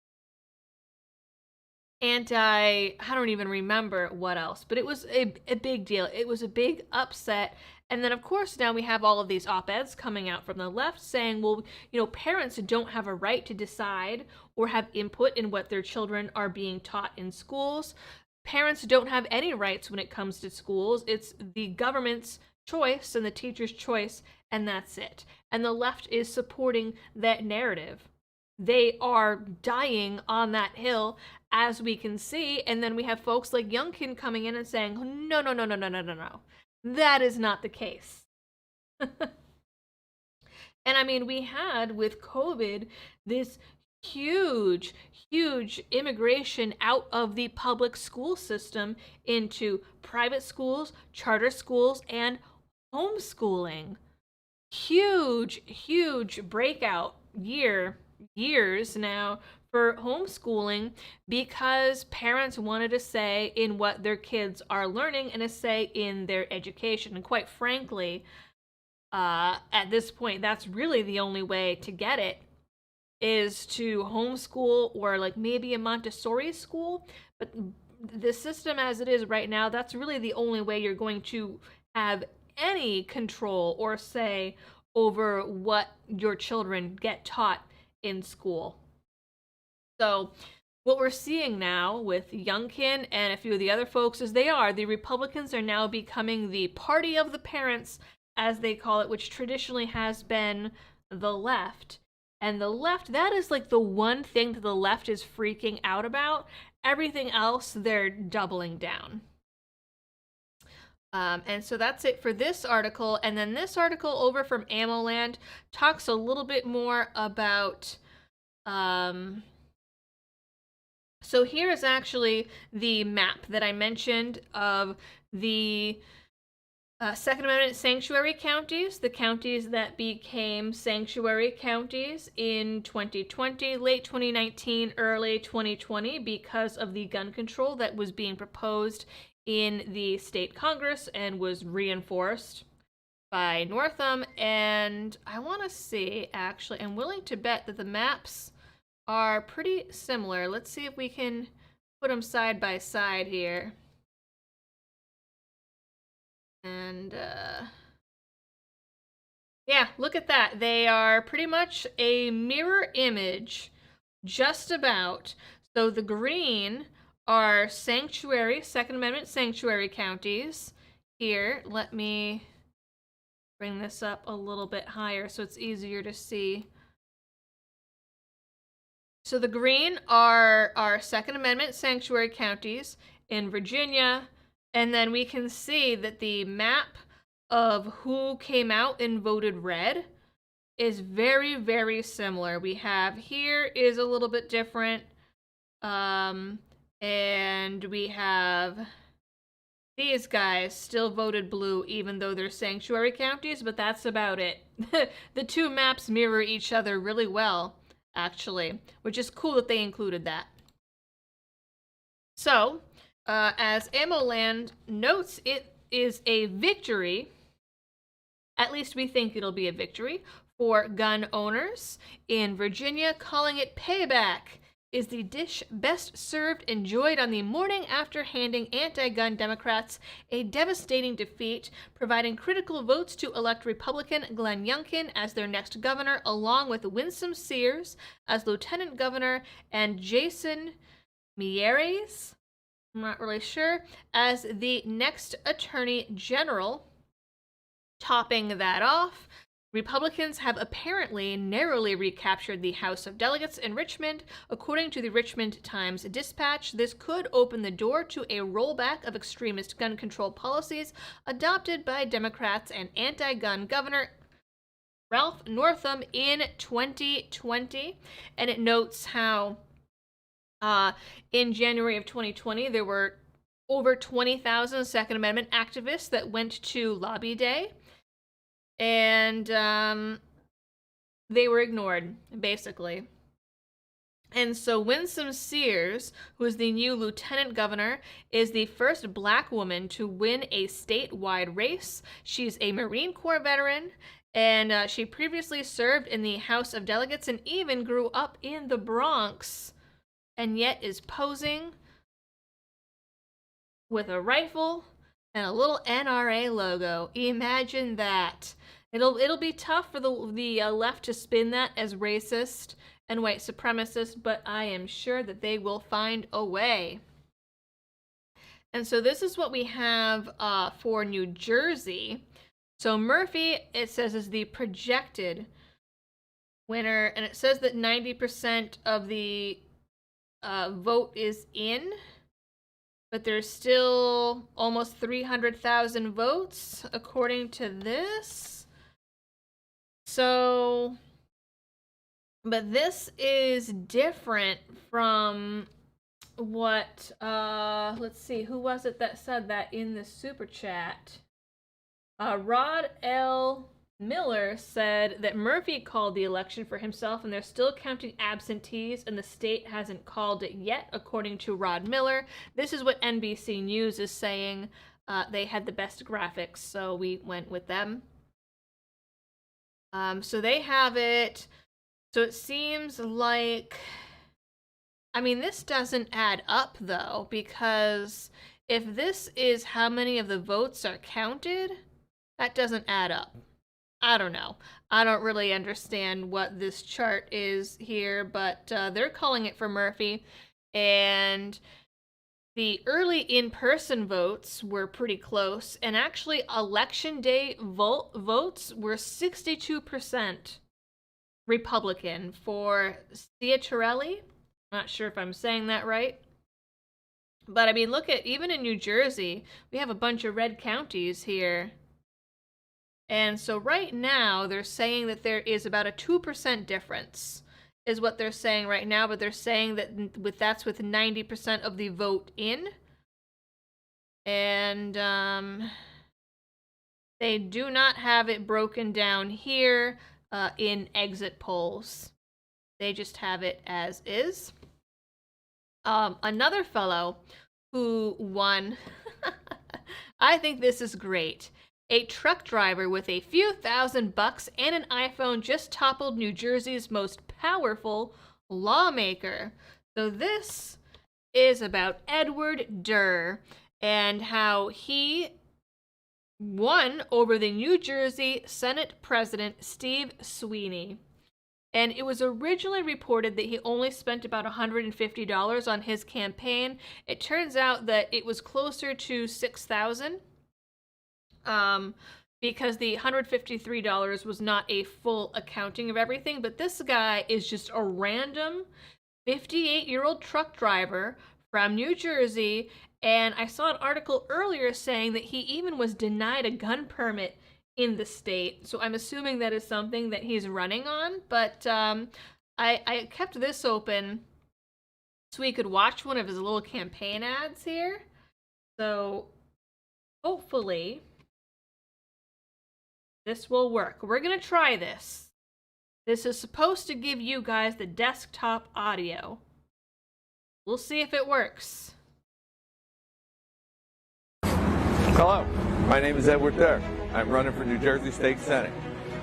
I don't even remember what else, but it was a big deal. It was a big upset, And then, of course, now we have all of these op-eds coming out from the left saying, well, parents don't have a right to decide or have input in what their children are being taught in schools. Parents don't have any rights when it comes to schools. It's the government's choice and the teacher's choice, and that's it. And the left is supporting that narrative. They are dying on that hill, as we can see, and then we have folks like Youngkin coming in and saying, no, no, no, no, no, no, no, no. That is not the case. And I mean, we had with COVID this huge, huge immigration out of the public school system into private schools, charter schools, and homeschooling. Huge, huge breakout years now for homeschooling because parents wanted a say in what their kids are learning and a say in their education. And quite frankly, at this point, that's really the only way to get it, is to homeschool or like maybe a Montessori school. But the system as it is right now, that's really the only way you're going to have any control or say over what your children get taught in school. So what we're seeing now with Youngkin and a few of the other folks is the Republicans are now becoming the party of the parents, as they call it, which traditionally has been the left. And the left, that is like the one thing that the left is freaking out about. Everything else, they're doubling down. And so that's it for this article. And then this article over from AmmoLand talks a little bit more about... So here is actually the map that I mentioned of the Second Amendment sanctuary counties, the counties that became sanctuary counties in 2020, late 2019, early 2020, because of the gun control that was being proposed in the state Congress and was reinforced by Northam. And I want to see, actually, I'm willing to bet that the maps are pretty similar. Let's see if we can put them side by side here. And yeah, look at that. They are pretty much a mirror image, just about. So the green are sanctuary, Second Amendment sanctuary counties. Here, let me bring this up a little bit higher so it's easier to see. So the green are our Second Amendment sanctuary counties in Virginia, and then we can see that the map of who came out and voted red is very, very similar. We have here is a little bit different, and we have these guys still voted blue even though they're sanctuary counties, but that's about it. The two maps mirror each other really well, actually, which is cool that they included that. So, as AmmoLand notes, it is a victory, at least we think it'll be a victory, for gun owners in Virginia, calling it payback is the dish best served enjoyed on the morning after handing anti-gun Democrats a devastating defeat, providing critical votes to elect Republican Glenn Youngkin as their next governor, along with Winsome Sears as lieutenant governor and Jason Miyares, I'm not really sure, as the next attorney general. Topping that off, Republicans have apparently narrowly recaptured the House of Delegates in Richmond. According to the Richmond Times-Dispatch, this could open the door to a rollback of extremist gun control policies adopted by Democrats and anti-gun Governor Ralph Northam in 2020. And it notes how in January of 2020, there were over 20,000 Second Amendment activists that went to Lobby Day. And they were ignored, basically. And so Winsome Sears, who is the new lieutenant governor, is the first black woman to win a statewide race. She's a Marine Corps veteran, and she previously served in the House of Delegates and even grew up in the Bronx, and yet is posing with a rifle and a little NRA logo. Imagine that. It'll be tough for the left to spin that as racist and white supremacist, but I am sure that they will find a way. And so this is what we have for New Jersey. So Murphy, it says, is the projected winner, and it says that 90% of the vote is in, but there's still almost 300,000 votes according to this. So, but this is different from what, let's see, who was it that said that in the super chat? Rod L. Miller said that Murphy called the election for himself and they're still counting absentees and the state hasn't called it yet, according to Rod Miller. This is what NBC News is saying. They had the best graphics, so we went with them. So they have it. So it seems like, I mean, this doesn't add up though, because if this is how many of the votes are counted, that doesn't add up. I don't know. I don't really understand what this chart is here, but they're calling it for Murphy. And the early in-person votes were pretty close. And actually, election day votes were 62% Republican for Ciattarelli. Not sure if I'm saying that right. But I mean, look at, even in New Jersey, we have a bunch of red counties here. And so right now, they're saying that there is about a 2% difference, is what they're saying right now, but they're saying that that's with 90% of the vote in. And they do not have it broken down here in exit polls. They just have it as is. Another fellow who won, I think this is great. A truck driver with a few $1,000 and an iPhone just toppled New Jersey's most powerful lawmaker. So this is about Edward Durr and how he won over the New Jersey Senate President Steve Sweeney. And it was originally reported that he only spent about $150 on his campaign. It turns out that it was closer to $6,000. Because the $153 was not a full accounting of everything, but this guy is just a random 58-year-old truck driver from New Jersey, and I saw an article earlier saying that he even was denied a gun permit in the state, so I'm assuming that is something that he's running on, but I kept this open so we could watch one of his little campaign ads here, so hopefully this will work. We're gonna try this. This is supposed to give you guys the desktop audio. We'll see if it works. Hello, my name is Edward Durr. I'm running for New Jersey State Senate.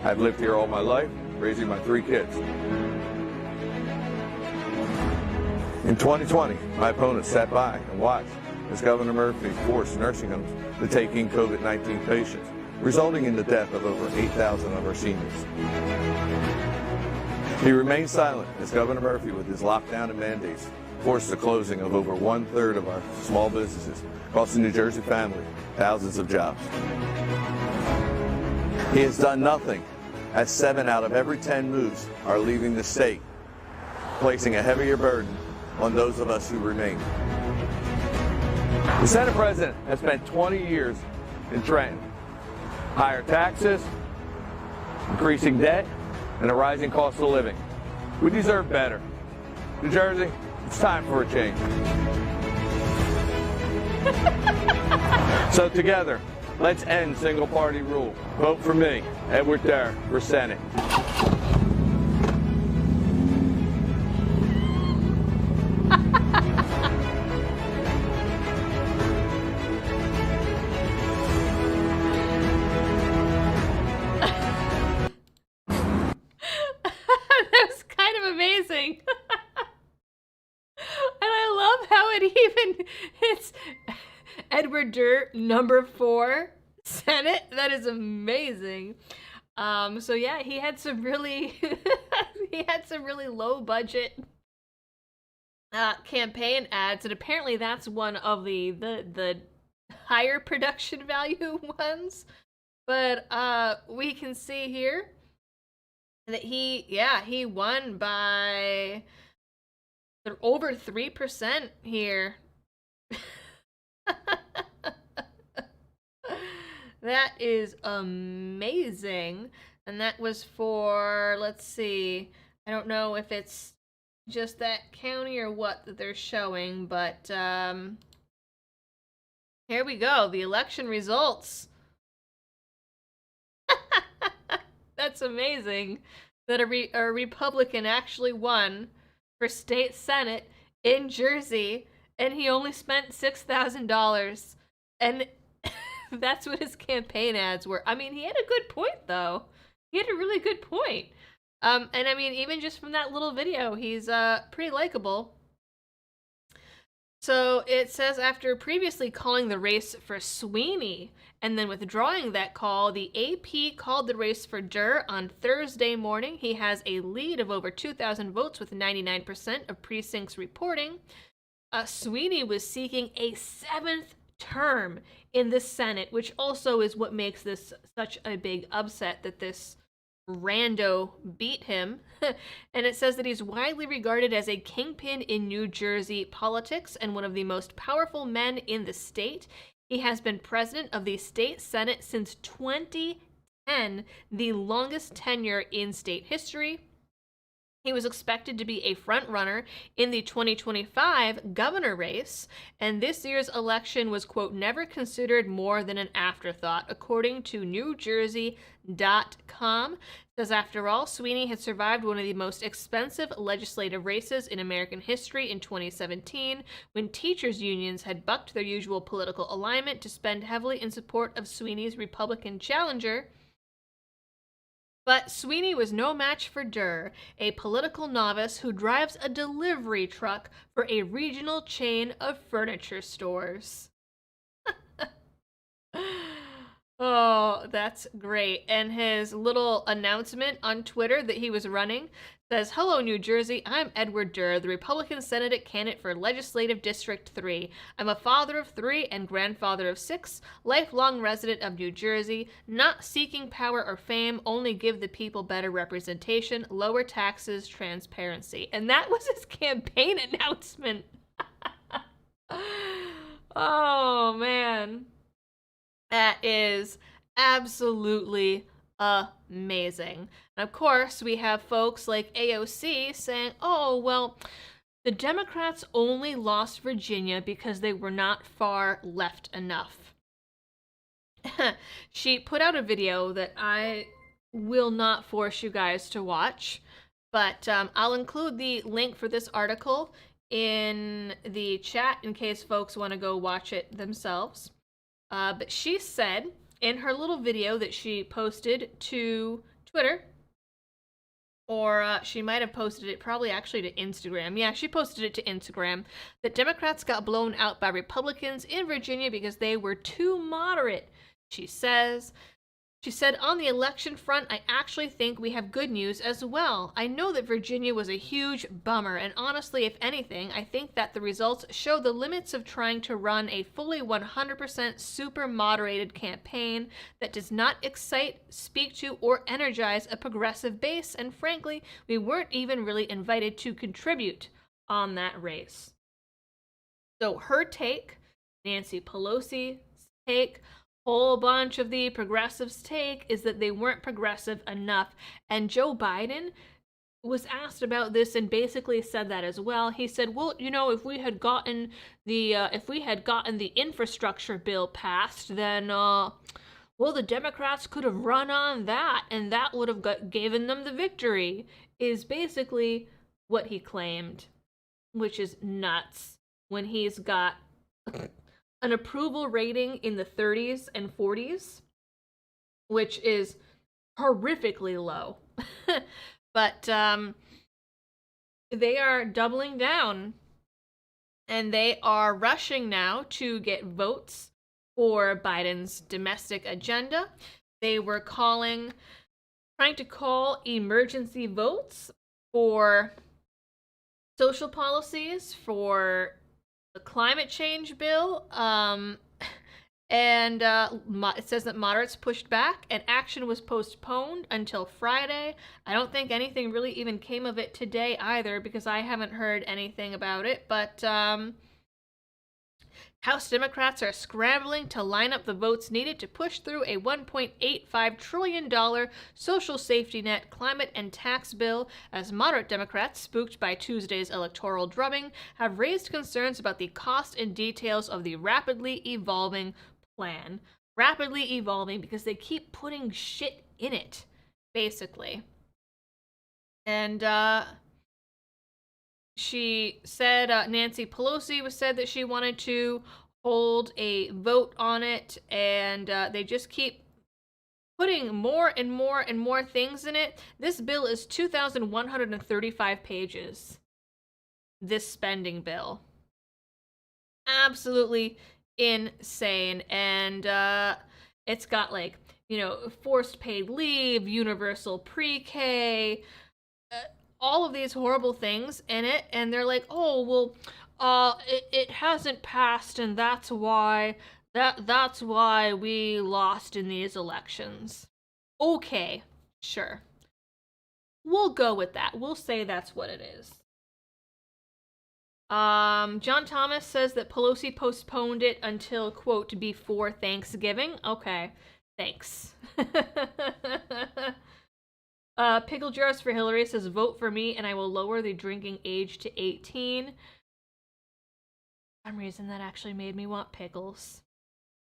I've lived here all my life, raising my 3 kids. In 2020, my opponent sat by and watched as Governor Murphy forced nursing homes to take in COVID-19 patients, resulting in the death of over 8,000 of our seniors. He remained silent as Governor Murphy, with his lockdown and mandates, forced the closing of over 1/3 of our small businesses, costing New Jersey families thousands of jobs. He has done nothing, as 7 out of every 10 moves are leaving the state, placing a heavier burden on those of us who remain. The Senate President has spent 20 years in Trenton. Higher taxes, increasing debt, and a rising cost of living. We deserve better. New Jersey, it's time for a change. So together, let's end single-party rule. Vote for me, Edward Durr, for Senate. Amazing. And I love how it even, it's Edward Durr, number 4, Senate. That is amazing. So yeah, he had some really he had some really low budget campaign ads, and apparently that's one of the higher production value ones. But we can see here that he won by over 3% here. That is amazing. And that was for, let's see, I don't know if it's just that county or what that they're showing, but here we go, the election results. That's amazing that a Republican actually won for state senate in Jersey, and he only spent $6,000. And that's what his campaign ads were. I mean, he had a good point, though. He had a really good point. And I mean, even just from that little video, he's pretty likable. So it says, after previously calling the race for Sweeney and then withdrawing that call, the AP called the race for Durr on Thursday morning. He has a lead of over 2,000 votes with 99% of precincts reporting. Sweeney was seeking a 7th term in the Senate, which also is what makes this such a big upset, that this rando beat him. And it says that he's widely regarded as a kingpin in New Jersey politics and one of the most powerful men in the state. He has been president of the state senate since 2010, the longest tenure in state history. He was expected to be a front-runner in the 2025 governor race, and this year's election was, quote, never considered more than an afterthought, according to NewJersey.com. It says, after all, Sweeney had survived one of the most expensive legislative races in American history in 2017, when teachers' unions had bucked their usual political alignment to spend heavily in support of Sweeney's Republican challenger. But Sweeney was no match for Durr, a political novice who drives a delivery truck for a regional chain of furniture stores. Oh, that's great. And his little announcement on Twitter that he was running says, hello, New Jersey. I'm Edward Durr, the Republican Senate candidate for Legislative District 3. I'm a father of 3 and grandfather of 6, lifelong resident of New Jersey, not seeking power or fame, only give the people better representation, lower taxes, transparency. And that was his campaign announcement. Oh, man. That is absolutely amazing. And of course, we have folks like AOC saying, oh, well, the Democrats only lost Virginia because they were not far left enough. She put out a video that I will not force you guys to watch, but I'll include the link for this article in the chat in case folks want to go watch it themselves. But she said in her little video that she posted to Twitter, or she might have posted it probably actually to Instagram. Yeah, she posted it to Instagram, that Democrats got blown out by Republicans in Virginia because they were too moderate. She said, on the election front, I actually think we have good news as well. I know that Virginia was a huge bummer, and honestly, if anything, I think that the results show the limits of trying to run a fully 100% super moderated campaign that does not excite, speak to, or energize a progressive base, and frankly, we weren't even really invited to contribute on that race. So her take, Nancy Pelosi's take, whole bunch of the progressives' take is that they weren't progressive enough. And Joe Biden was asked about this and basically said that as well. He said, well, you know, if we had gotten the infrastructure bill passed, then well, the Democrats could have run on that and that would have given them the victory, is basically what he claimed, which is nuts when he's got an approval rating in the 30s and 40s, which is horrifically low. But they are doubling down and they are rushing now to get votes for Biden's domestic agenda. They were trying to call emergency votes for social policies, for the climate change bill, and it says that moderates pushed back and action was postponed until Friday. I don't think anything really even came of it today either, because I haven't heard anything about it, but House Democrats are scrambling to line up the votes needed to push through a $1.85 trillion social safety net, climate, and tax bill, as moderate Democrats, spooked by Tuesday's electoral drubbing, have raised concerns about the cost and details of the rapidly evolving plan. Rapidly evolving because they keep putting shit in it, basically. And, she said, Nancy Pelosi said that she wanted to hold a vote on it, and they just keep putting more and more and more things in it. This bill is 2,135 pages. This spending bill. Absolutely insane. And it's got, like, forced paid leave, universal pre-K, all of these horrible things in it, and they're like, oh, well, it hasn't passed, and that's why we lost in these elections. Okay, sure. We'll go with that. We'll say that's what it is. John Thomas says that Pelosi postponed it until, quote, before Thanksgiving. Okay, thanks. Pickle Jars for Hillary says, vote for me and I will lower the drinking age to 18. For some reason that actually made me want pickles.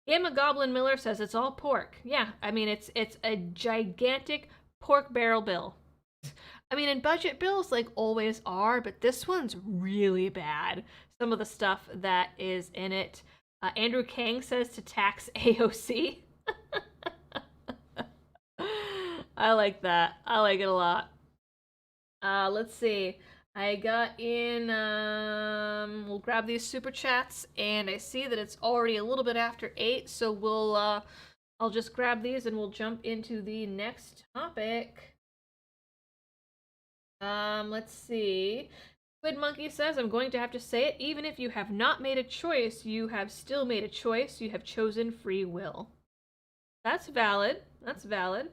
Emma Goblin Miller says it's all pork. Yeah, I mean, it's a gigantic pork barrel bill. I mean, and budget bills like always are, but this one's really bad. Some of the stuff that is in it. Andrew Kang says to tax AOC. I like that. I like it a lot. Let's see. I got in, we'll grab these super chats, and I see that it's already a little bit after 8, so I'll just grab these and we'll jump into the next topic. Let's see. Squid Monkey says, I'm going to have to say it, even if you have not made a choice, you have still made a choice. You have chosen free will. That's valid. That's valid.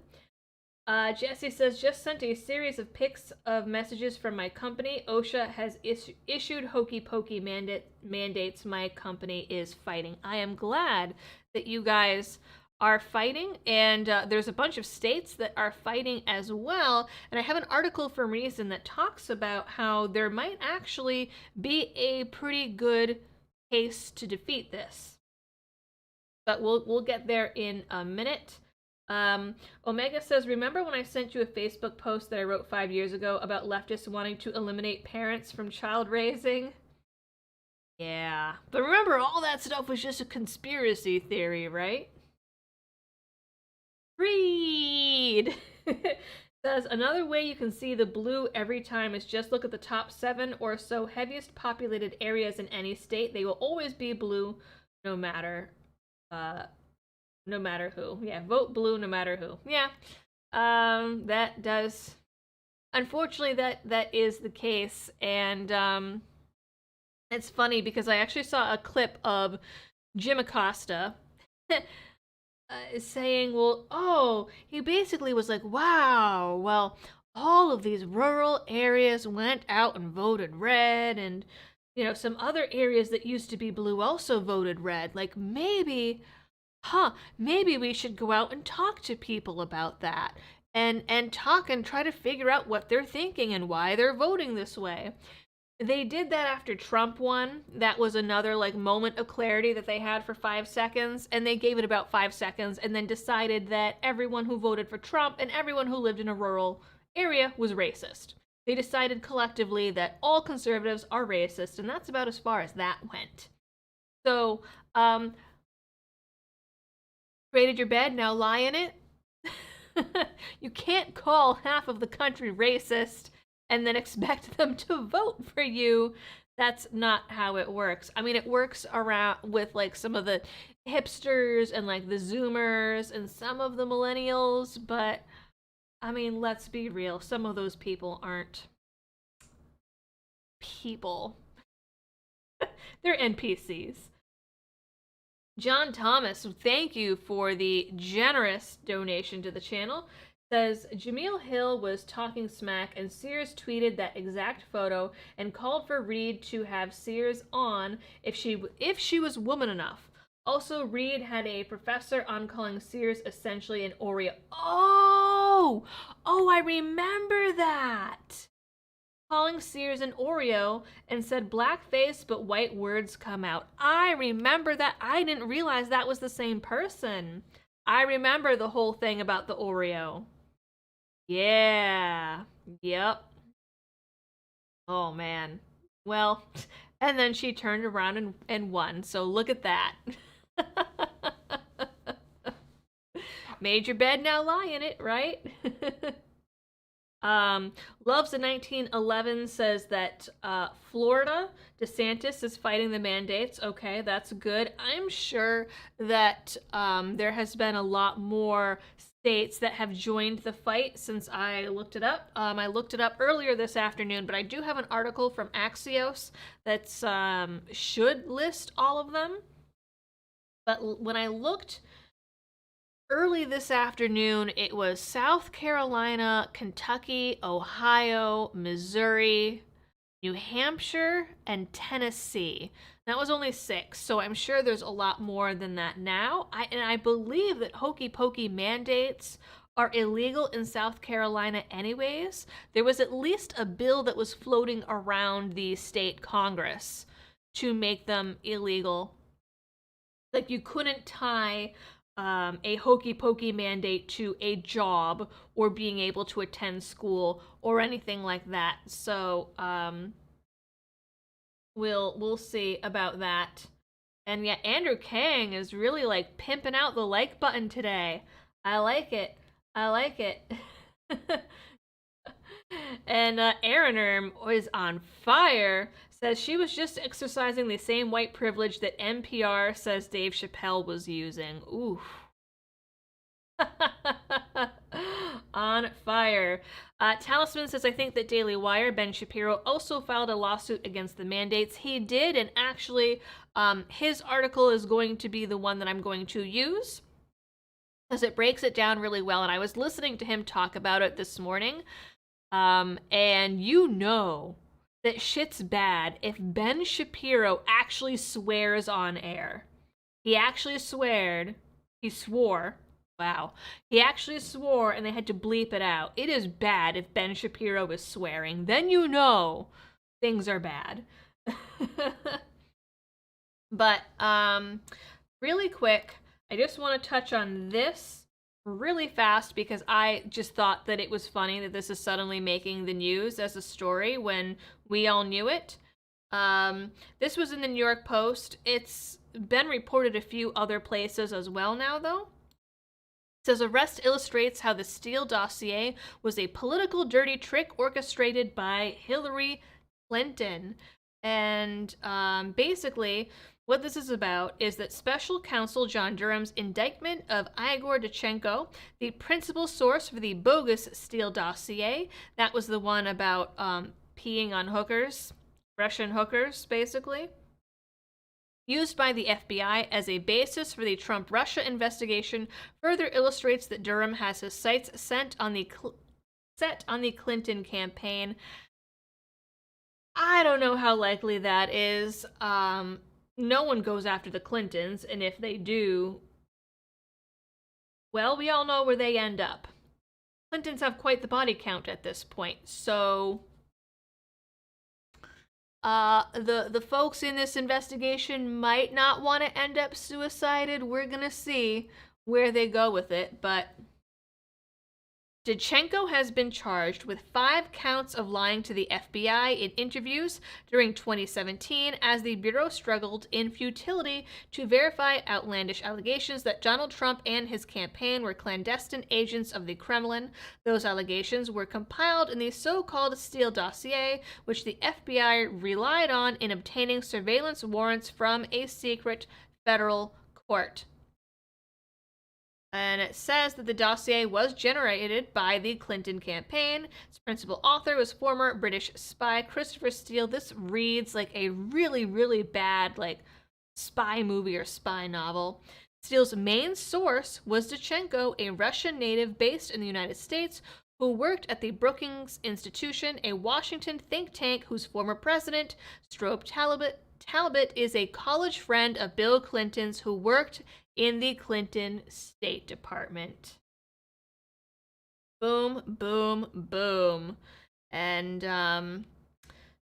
Jesse says, just sent a series of pics of messages from my company. OSHA has issued hokey pokey mandates my company is fighting. I am glad that you guys are fighting, and there's a bunch of states that are fighting as well. And I have an article from Reason that talks about how there might actually be a pretty good case to defeat this. But we'll get there in a minute. Omega says, remember when I sent you a Facebook post that I wrote 5 years ago about leftists wanting to eliminate parents from child raising? Yeah. But remember, all that stuff was just a conspiracy theory, right? Read! Says, another way you can see the blue every time is just look at the top 7 or so heaviest populated areas in any state. They will always be blue no matter who. Yeah, vote blue no matter who. Yeah. That does, unfortunately, that is the case. And it's funny because I actually saw a clip of Jim Acosta saying, well, oh, he basically was like, wow, well, all of these rural areas went out and voted red, and some other areas that used to be blue also voted red. Like, maybe we should go out and talk to people about that, and talk and try to figure out what they're thinking and why they're voting this way. They did that after Trump won. That was another moment of clarity that they had for 5 seconds, and they gave it about 5 seconds and then decided that everyone who voted for Trump and everyone who lived in a rural area was racist. They decided collectively that all conservatives are racist, and that's about as far as that went. So, created your bed, now lie in it. You can't call half of the country racist and then expect them to vote for you. That's not how it works. I mean, it works around with like some of the hipsters and like the Zoomers and some of the millennials, but I mean, let's be real. Some of those people aren't people. They're NPCs. John Thomas, thank you for the generous donation to the channel. Says Jameel Hill was talking smack and Sears tweeted that exact photo and called for Reed to have Sears on if she was woman enough. Also, Reed had a professor on calling Sears essentially an Oreo. Oh, I remember that. Calling Sears an Oreo and said blackface but white words come out. I remember that. I didn't realize that was the same person. I remember the whole thing about the Oreo. Yeah. Yep. Oh man. Well, and then she turned around and won. So look at that. Made your bed, now lie in it, right? Loves the 1911 says that Florida, DeSantis is fighting the mandates. Okay, that's good. I'm sure that there has been a lot more states that have joined the fight since I looked it up. I looked it up earlier this afternoon, but I do have an article from Axios that's should list all of them. But when I looked early this afternoon, it was South Carolina, Kentucky, Ohio, Missouri, New Hampshire, and Tennessee. That was only 6, so I'm sure there's a lot more than that now. I believe that hokey pokey mandates are illegal in South Carolina anyways. There was at least a bill that was floating around the state Congress to make them illegal. Like, you couldn't tie a hokey pokey mandate to a job or being able to attend school or anything like that. So we'll see about that. And yeah, Andrew Kang is really like pimping out the like button today. I like it. I like it. And Aaron is on fire. Says she was just exercising the same white privilege that NPR says Dave Chappelle was using. Oof. On fire. Talisman says, I think that Daily Wire, Ben Shapiro, also filed a lawsuit against the mandates. He did, and actually, his article is going to be the one that I'm going to use because it breaks it down really well, and I was listening to him talk about it this morning, and you know that shit's bad if Ben Shapiro actually swears on air. He actually swore. Wow. He actually swore and they had to bleep it out. It is bad if Ben Shapiro is swearing. Then you know things are bad. But really quick, I just want to touch on this really fast because I just thought that it was funny that this is suddenly making the news as a story when we all knew it. This was in the New York Post. It's been reported a few other places as well now, though. It says, arrest illustrates how the Steele dossier was a political dirty trick orchestrated by Hillary Clinton. And basically, what this is about is that special counsel John Durham's indictment of Igor Danchenko, the principal source for the bogus Steele dossier, that was the one about peeing on hookers, Russian hookers, basically, used by the FBI as a basis for the Trump-Russia investigation, further illustrates that Durham has his sights set on the Clinton campaign. I don't know how likely that is. No one goes after the Clintons, and if they do, well, we all know where they end up. Clintons have quite the body count at this point, so the folks in this investigation might not want to end up suicided. We're gonna see where they go with it, but Dichenko has been charged with 5 counts of lying to the FBI in interviews during 2017 as the Bureau struggled in futility to verify outlandish allegations that Donald Trump and his campaign were clandestine agents of the Kremlin. Those allegations were compiled in the so-called Steele dossier, which the FBI relied on in obtaining surveillance warrants from a secret federal court. And it says that the dossier was generated by the Clinton campaign. Its principal author was former British spy Christopher Steele. This reads like a really, really bad, spy movie or spy novel. Steele's main source was Dichenko, a Russian native based in the United States who worked at the Brookings Institution, a Washington think tank whose former president, Strobe Talbot, is a college friend of Bill Clinton's who worked in the Clinton State Department. Boom, boom, boom. And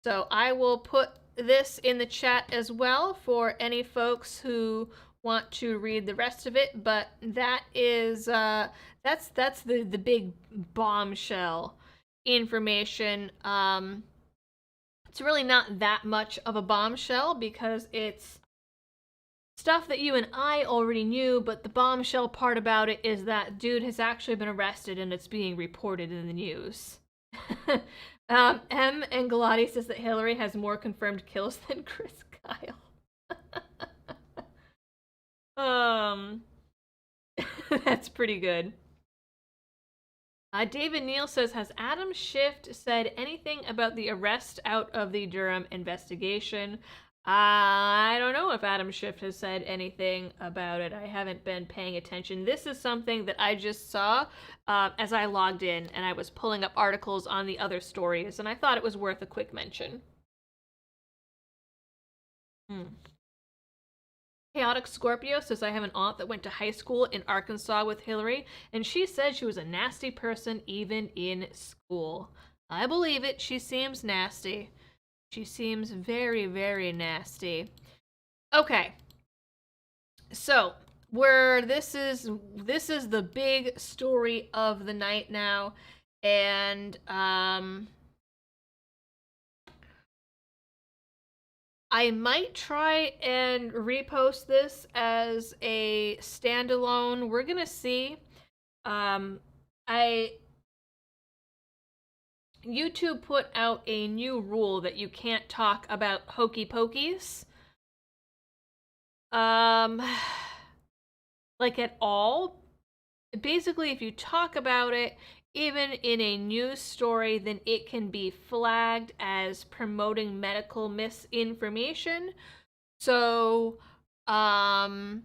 so I will put this in the chat as well for any folks who want to read the rest of it, but that is that's the big bombshell information. It's really not that much of a bombshell because it's stuff that you and I already knew, but the bombshell part about it is that dude has actually been arrested and it's being reported in the news. M. and Galati says that Hillary has more confirmed kills than Chris Kyle. That's pretty good. David Neal says, has Adam Schiff said anything about the arrest out of the Durham investigation? I don't know if Adam Schiff has said anything about it. I haven't been paying attention. This is something that I just saw as I logged in and I was pulling up articles on the other stories, and I thought it was worth a quick mention. Chaotic Scorpio says, I have an aunt that went to high school in Arkansas with Hillary, and she said she was a nasty person even in school. I believe it. She seems nasty. She seems very, very nasty. Okay. So, this is the big story of the night now, and I might try and repost this as a standalone. We're gonna see. YouTube put out a new rule that you can't talk about hokey pokeys. Like at all. Basically, if you talk about it, even in a news story, then it can be flagged as promoting medical misinformation. So, I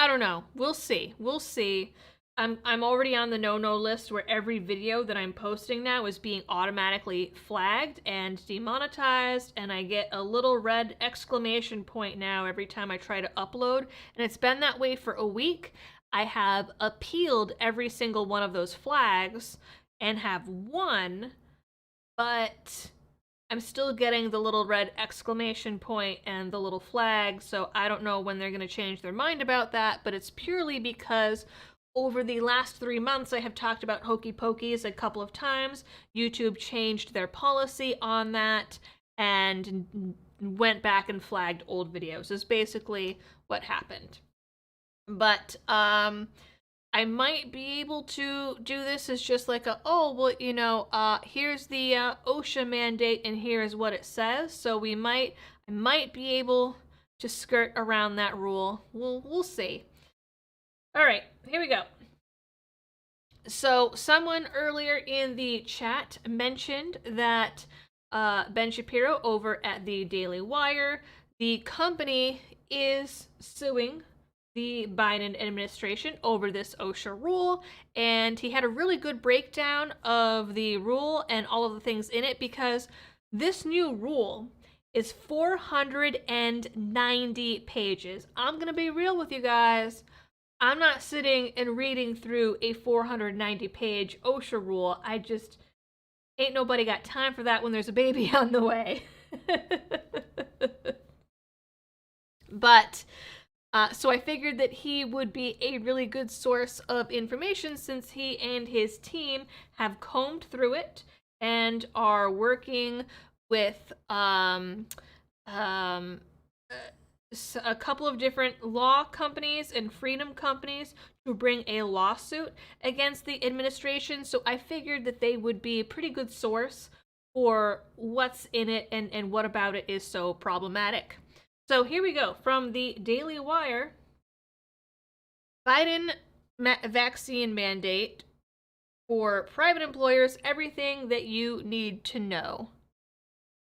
don't know. We'll see. We'll see. I'm already on the no-no list where every video that I'm posting now is being automatically flagged and demonetized, and I get a little red exclamation point now every time I try to upload, and it's been that way for a week. I have appealed every single one of those flags and have won, but I'm still getting the little red exclamation point and the little flag, so I don't know when they're going to change their mind about that, but it's purely because over the last 3 months I have talked about hokey pokeys a couple of times. YouTube changed their policy on that and went back and flagged old videos, is basically what happened. But I might be able to do this as just like here's the OSHA mandate and here's what it says. So I might be able to skirt around that rule. We'll see. All right, here we go. So someone earlier in the chat mentioned that Ben Shapiro over at the Daily Wire, the company is suing the Biden administration over this OSHA rule, and he had a really good breakdown of the rule and all of the things in it, because this new rule is 490 pages. I'm gonna be real with you guys. I'm not sitting and reading through a 490-page OSHA rule. I just ain't nobody got time for that when there's a baby on the way. But So I figured that he would be a really good source of information since he and his team have combed through it and are working with um, a couple of different law companies and freedom companies to bring a lawsuit against the administration. So I figured that they would be a pretty good source for what's in it and what about it is so problematic. So here we go from the Daily Wire. Biden vaccine mandate for private employers, everything that you need to know.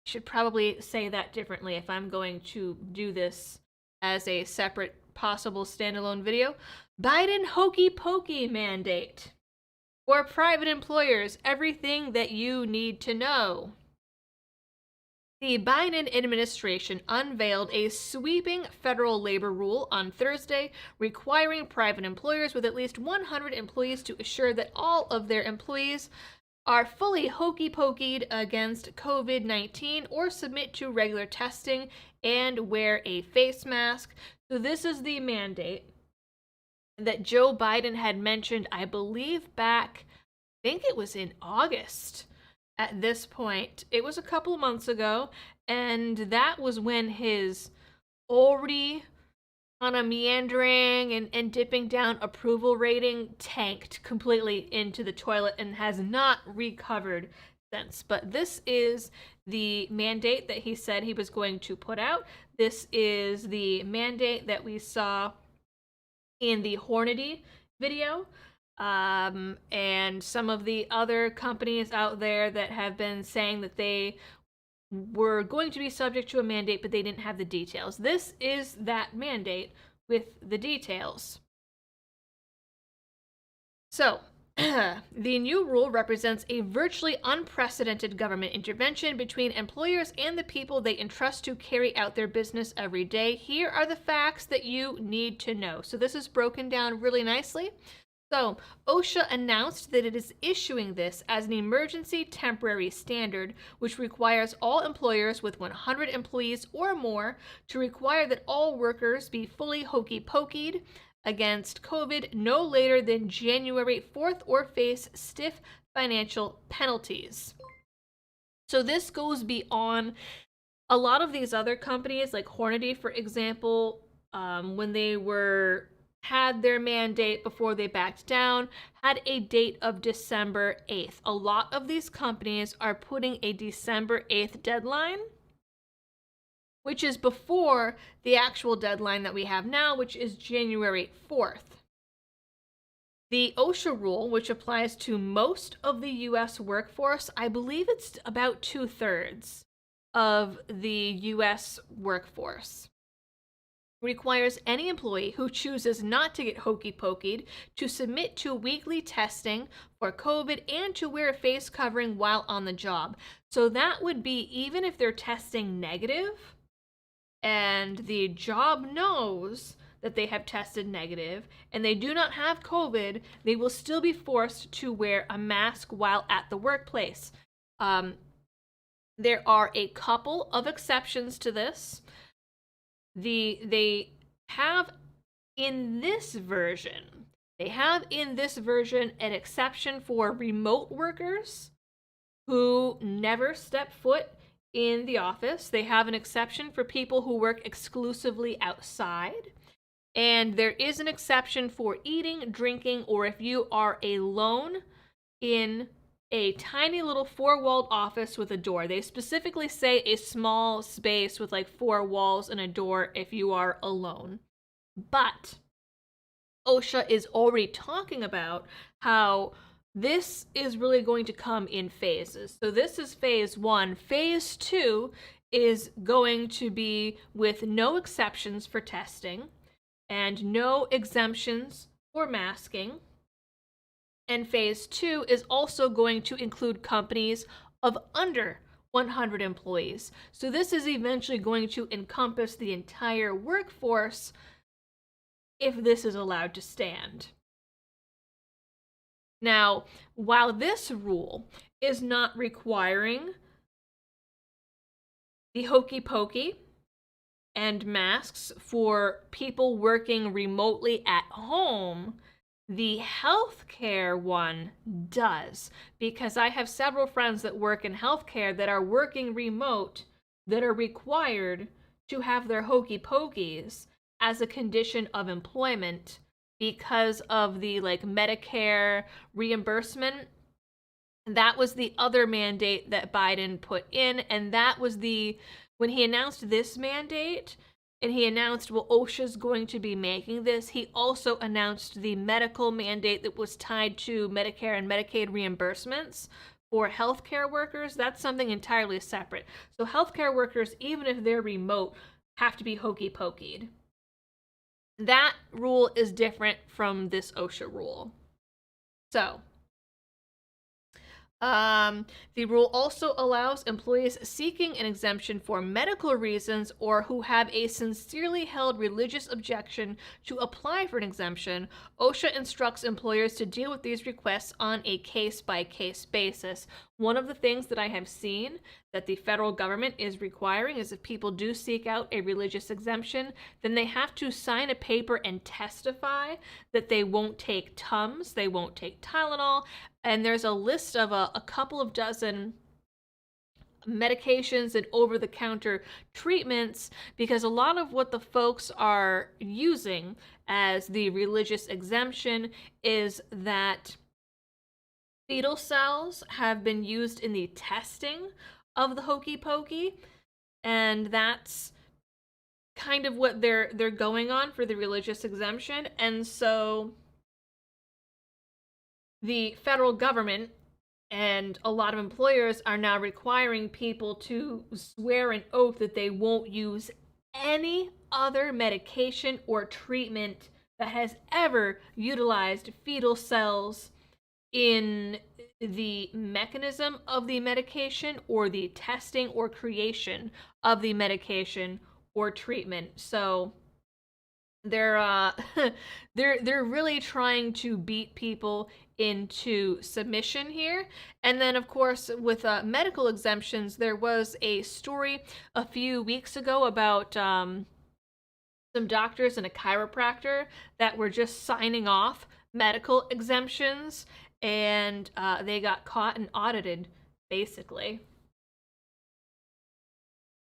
Should probably say that differently if I'm going to do this as a separate possible standalone video. Biden hokey pokey mandate for private employers, everything that you need to know. The Biden administration unveiled a sweeping federal labor rule on Thursday, requiring private employers with at least 100 employees to assure that all of their employees are fully hokey pokeyed against COVID-19 or submit to regular testing and wear a face mask. So this is the mandate that Joe Biden had mentioned, I believe back, I think it was in August at this point. It was a couple of months ago, and that was when his already kind of meandering and dipping down approval rating tanked completely into the toilet and has not recovered since. But this is the mandate that he said he was going to put out. This is the mandate that we saw in the Hornady video. And some of the other companies out there that have been saying that they were going to be subject to a mandate, but they didn't have the details. This is that mandate with the details. So, the new rule represents a virtually unprecedented government intervention between employers and the people they entrust to carry out their business every day. Here are the facts that you need to know. So this is broken down really nicely. So, OSHA announced that it is issuing this as an emergency temporary standard, which requires all employers with 100 employees or more to require that all workers be fully hokey pokeyed against COVID no later than January 4th or face stiff financial penalties. So this goes beyond a lot of these other companies, like Hornady, for example, when they had their mandate before they backed down, had a date of December 8th. A lot of these companies are putting a December 8th deadline, which is before the actual deadline that we have now, which is January 4th. The OSHA rule, which applies to most of the US workforce, I believe it's about 2/3 of the US workforce, requires any employee who chooses not to get hokey pokeyed to submit to weekly testing for COVID and to wear a face covering while on the job. So that would be even if they're testing negative and the job knows that they have tested negative and they do not have COVID, they will still be forced to wear a mask while at the workplace. There are a couple of exceptions to this. They have in this version an exception for remote workers who never step foot in the office. They have an exception for people who work exclusively outside. And there is an exception for eating, drinking, or if you are alone in a tiny little 4-walled office with a door. They specifically say a small space with like 4 walls and a door if you are alone. But OSHA is already talking about how this is really going to come in phases. So this is phase 1. Phase 2 is going to be with no exceptions for testing and no exemptions for masking. And phase 2 is also going to include companies of under 100 employees. So this is eventually going to encompass the entire workforce if this is allowed to stand. Now, while this rule is not requiring the hokey pokey and masks for people working remotely at home, the healthcare one does, because I have several friends that work in healthcare that are working remote that are required to have their hokey pokeys as a condition of employment because of the like Medicare reimbursement. That was the other mandate that Biden put in, and that was when he announced this mandate, and he announced, well, OSHA's going to be making this, he also announced the medical mandate that was tied to Medicare and Medicaid reimbursements for healthcare workers. That's something entirely separate. So healthcare workers, even if they're remote, have to be hokey pokeyed. That rule is different from this OSHA rule. So, the rule also allows employees seeking an exemption for medical reasons or who have a sincerely held religious objection to apply for an exemption. OSHA instructs employers to deal with these requests on a case-by-case basis. One of the things that I have seen that the federal government is requiring is if people do seek out a religious exemption, then they have to sign a paper and testify that they won't take Tums, they won't take Tylenol, and there's a list of a couple of dozen medications and over-the-counter treatments, because a lot of what the folks are using as the religious exemption is that fetal cells have been used in the testing of the hokey pokey, and that's kind of what they're going on for the religious exemption. And so the federal government and a lot of employers are now requiring people to swear an oath that they won't use any other medication or treatment that has ever utilized fetal cells in the mechanism of the medication or the testing or creation of the medication or treatment. So they're they're really trying to beat people into submission here. And then of course with medical exemptions, there was a story a few weeks ago about some doctors and a chiropractor that were just signing off medical exemptions, and they got caught and audited, basically.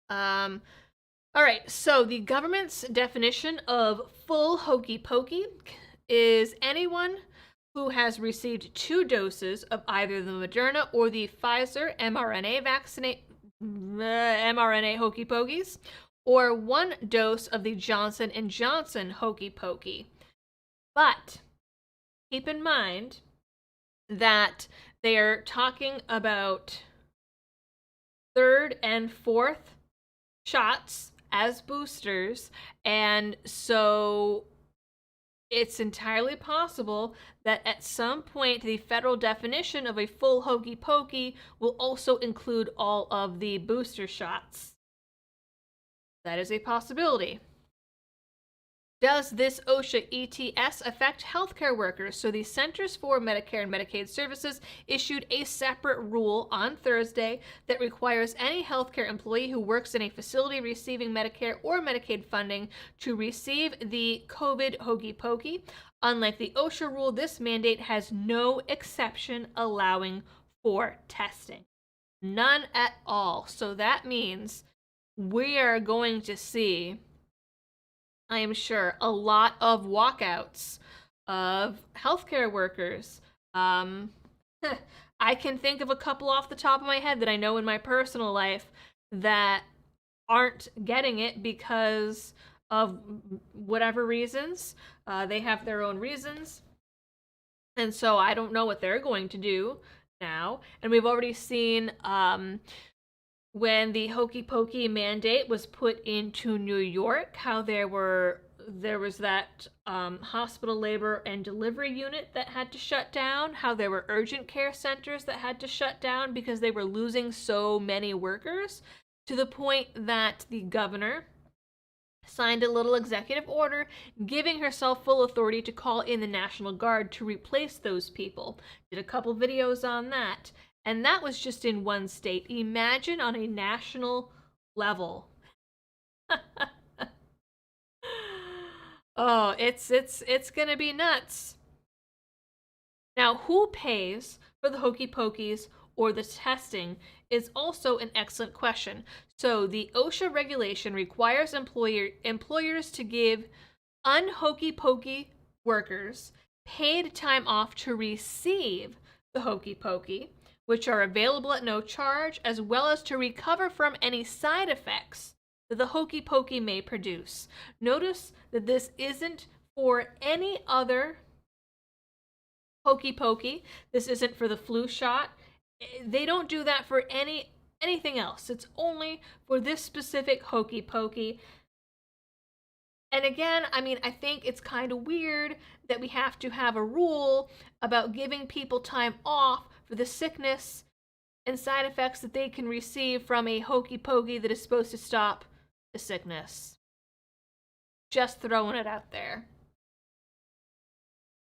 All right, so the government's definition of full hokey pokey is anyone who has received 2 doses of either the Moderna or the Pfizer mRNA hokey pokeys, or 1 dose of the Johnson & Johnson hokey pokey. But keep in mind that they're talking about 3rd and 4th shots as boosters, and so it's entirely possible that at some point the federal definition of a full hokey pokey will also include all of the booster shots. That is a possibility. Does this OSHA ETS affect healthcare workers? So the Centers for Medicare and Medicaid Services issued a separate rule on Thursday that requires any healthcare employee who works in a facility receiving Medicare or Medicaid funding to receive the COVID hokey pokey. Unlike the OSHA rule, this mandate has no exception allowing for testing. None at all. So that means we are going to see, I am sure, a lot of walkouts of healthcare workers. I can think of a couple off the top of my head that I know in my personal life that aren't getting it because of whatever reasons. They have their own reasons. And so I don't know what they're going to do now. And we've already seen when the hokey pokey mandate was put into New York, how there was that hospital labor and delivery unit that had to shut down, how there were urgent care centers that had to shut down because they were losing so many workers, to the point that the governor signed a little executive order giving herself full authority to call in the National Guard to replace those people. Did a couple videos on that. And that was just in one state. Imagine on a national level. Oh, it's gonna be nuts. Now, who pays for the hokey pokeys or the testing is also an excellent question. So, the OSHA regulation requires employers to give unhokey pokey workers paid time off to receive the hokey pokey, which are available at no charge, as well as to recover from any side effects that the hokey pokey may produce. Notice that this isn't for any other hokey pokey. This isn't for the flu shot. They don't do that for anything else. It's only for this specific hokey pokey. And again, I mean, I think it's kind of weird that we have to have a rule about giving people time off for the sickness and side effects that they can receive from a hokey pokey that is supposed to stop the sickness. Just throwing it out there.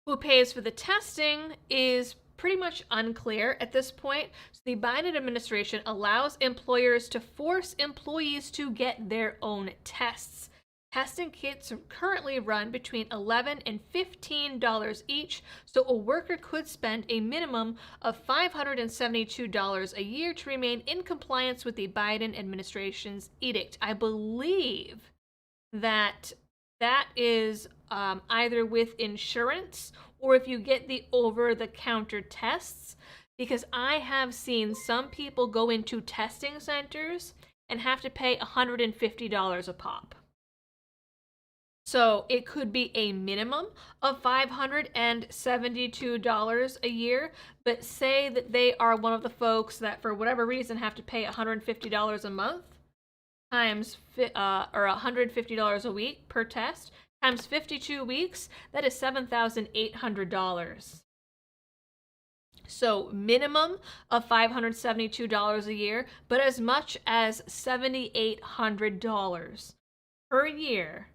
Who pays for the testing is pretty much unclear at this point. So the Biden administration allows employers to force employees to get their own tests. Testing kits currently run between $11 and $15 each, so a worker could spend a minimum of $572 a year to remain in compliance with the Biden administration's edict. I believe that is either with insurance or if you get the over-the-counter tests, because I have seen some people go into testing centers and have to pay $150 a pop. So it could be a minimum of $572 a year, but say that they are one of the folks that for whatever reason have to pay $150 a month times or $150 a week per test times 52 weeks, that is $7,800. So minimum of $572 a year, but as much as $7,800 per year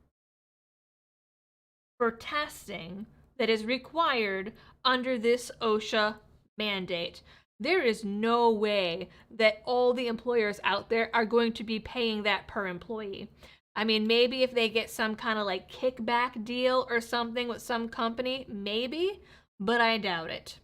for testing that is required under this OSHA mandate. There is no way that all the employers out there are going to be paying that per employee. I mean, maybe if they get some kind of like kickback deal or something with some company, maybe, but I doubt it.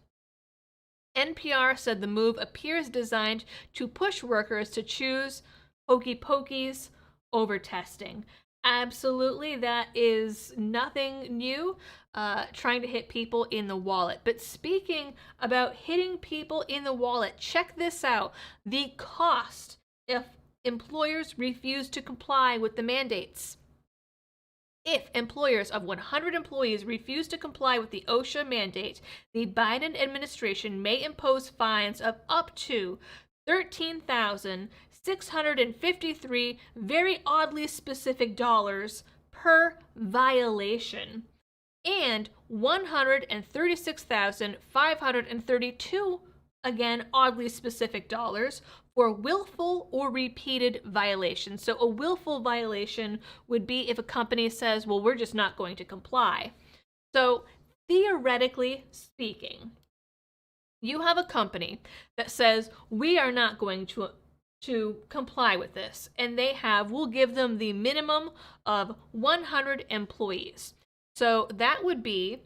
NPR said the move appears designed to push workers to choose hokey pokeys over testing. Absolutely, that is nothing new, trying to hit people in the wallet. But speaking about hitting people in the wallet, check this out. The cost if employers refuse to comply with the mandates. If employers of 100 employees refuse to comply with the OSHA mandate, the Biden administration may impose fines of up to $13,653 very oddly specific dollars per violation and $136,532 again oddly specific dollars for willful or repeated violations. So a willful violation would be if a company says, well, we're just not going to comply. So theoretically speaking, you have a company that says we are not going to comply with this, and we'll give them the minimum of 100 employees. So that would be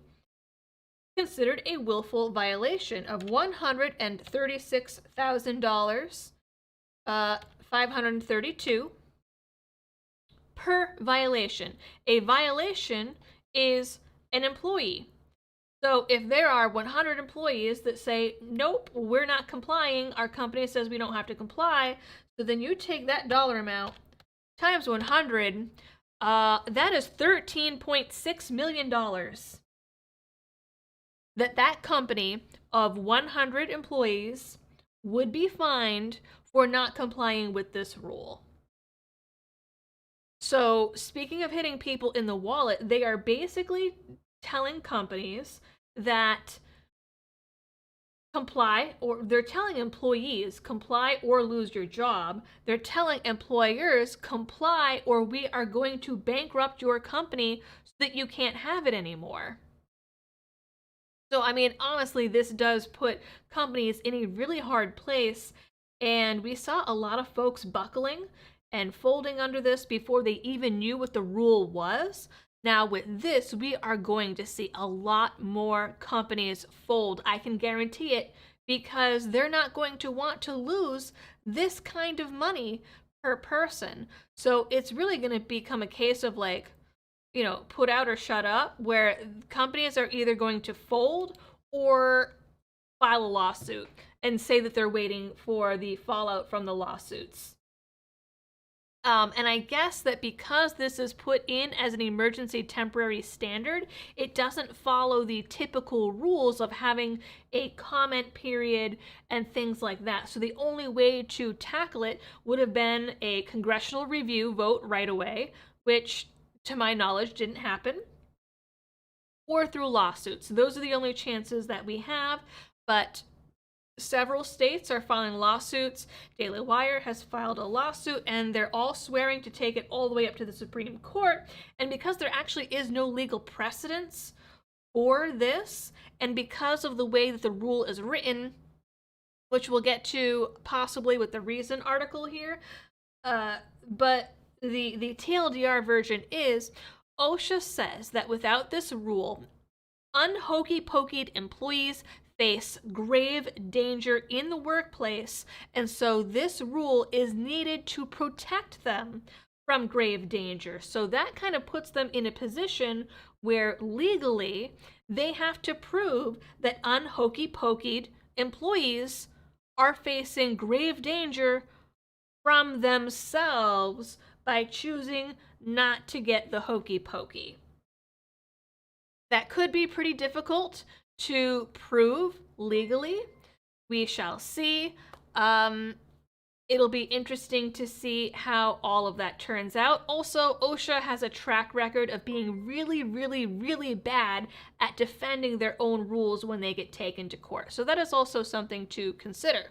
considered a willful violation of $136,000, 532 per violation. A violation is an employee. So if there are 100 employees that say, nope, we're not complying, our company says we don't have to comply, so then you take that dollar amount times 100, that is $13.6 million that company of 100 employees would be fined for not complying with this rule. So speaking of hitting people in the wallet, they are basically telling companies that comply, or they're telling employees comply or lose your job. They're telling employers comply or we are going to bankrupt your company so that you can't have it anymore. So, I mean, honestly, this does put companies in a really hard place, and we saw a lot of folks buckling and folding under this before they even knew what the rule was. Now, with this, we are going to see a lot more companies fold. I can guarantee it, because they're not going to want to lose this kind of money per person. So it's really going to become a case of like, put out or shut up, where companies are either going to fold or file a lawsuit and say that they're waiting for the fallout from the lawsuits. And I guess that because this is put in as an emergency temporary standard, it doesn't follow the typical rules of having a comment period and things like that. So the only way to tackle it would have been a congressional review vote right away, which to my knowledge didn't happen, or through lawsuits. Those are the only chances that we have, but several states are filing lawsuits. Daily Wire has filed a lawsuit, and they're all swearing to take it all the way up to the Supreme Court. And because there actually is no legal precedence for this, and because of the way that the rule is written, which we'll get to possibly with the Reason article here, but the TLDR version is, OSHA says that without this rule, unhokey-pokeyed employees face grave danger in the workplace, and so this rule is needed to protect them from grave danger. So that kind of puts them in a position where legally they have to prove that unhokey-pokeyed employees are facing grave danger from themselves by choosing not to get the hokey pokey. That could be pretty difficult to prove legally. We shall see. It'll be interesting to see how all of that turns out. Also, OSHA has a track record of being really, really, really bad at defending their own rules when they get taken to court. So that is also something to consider.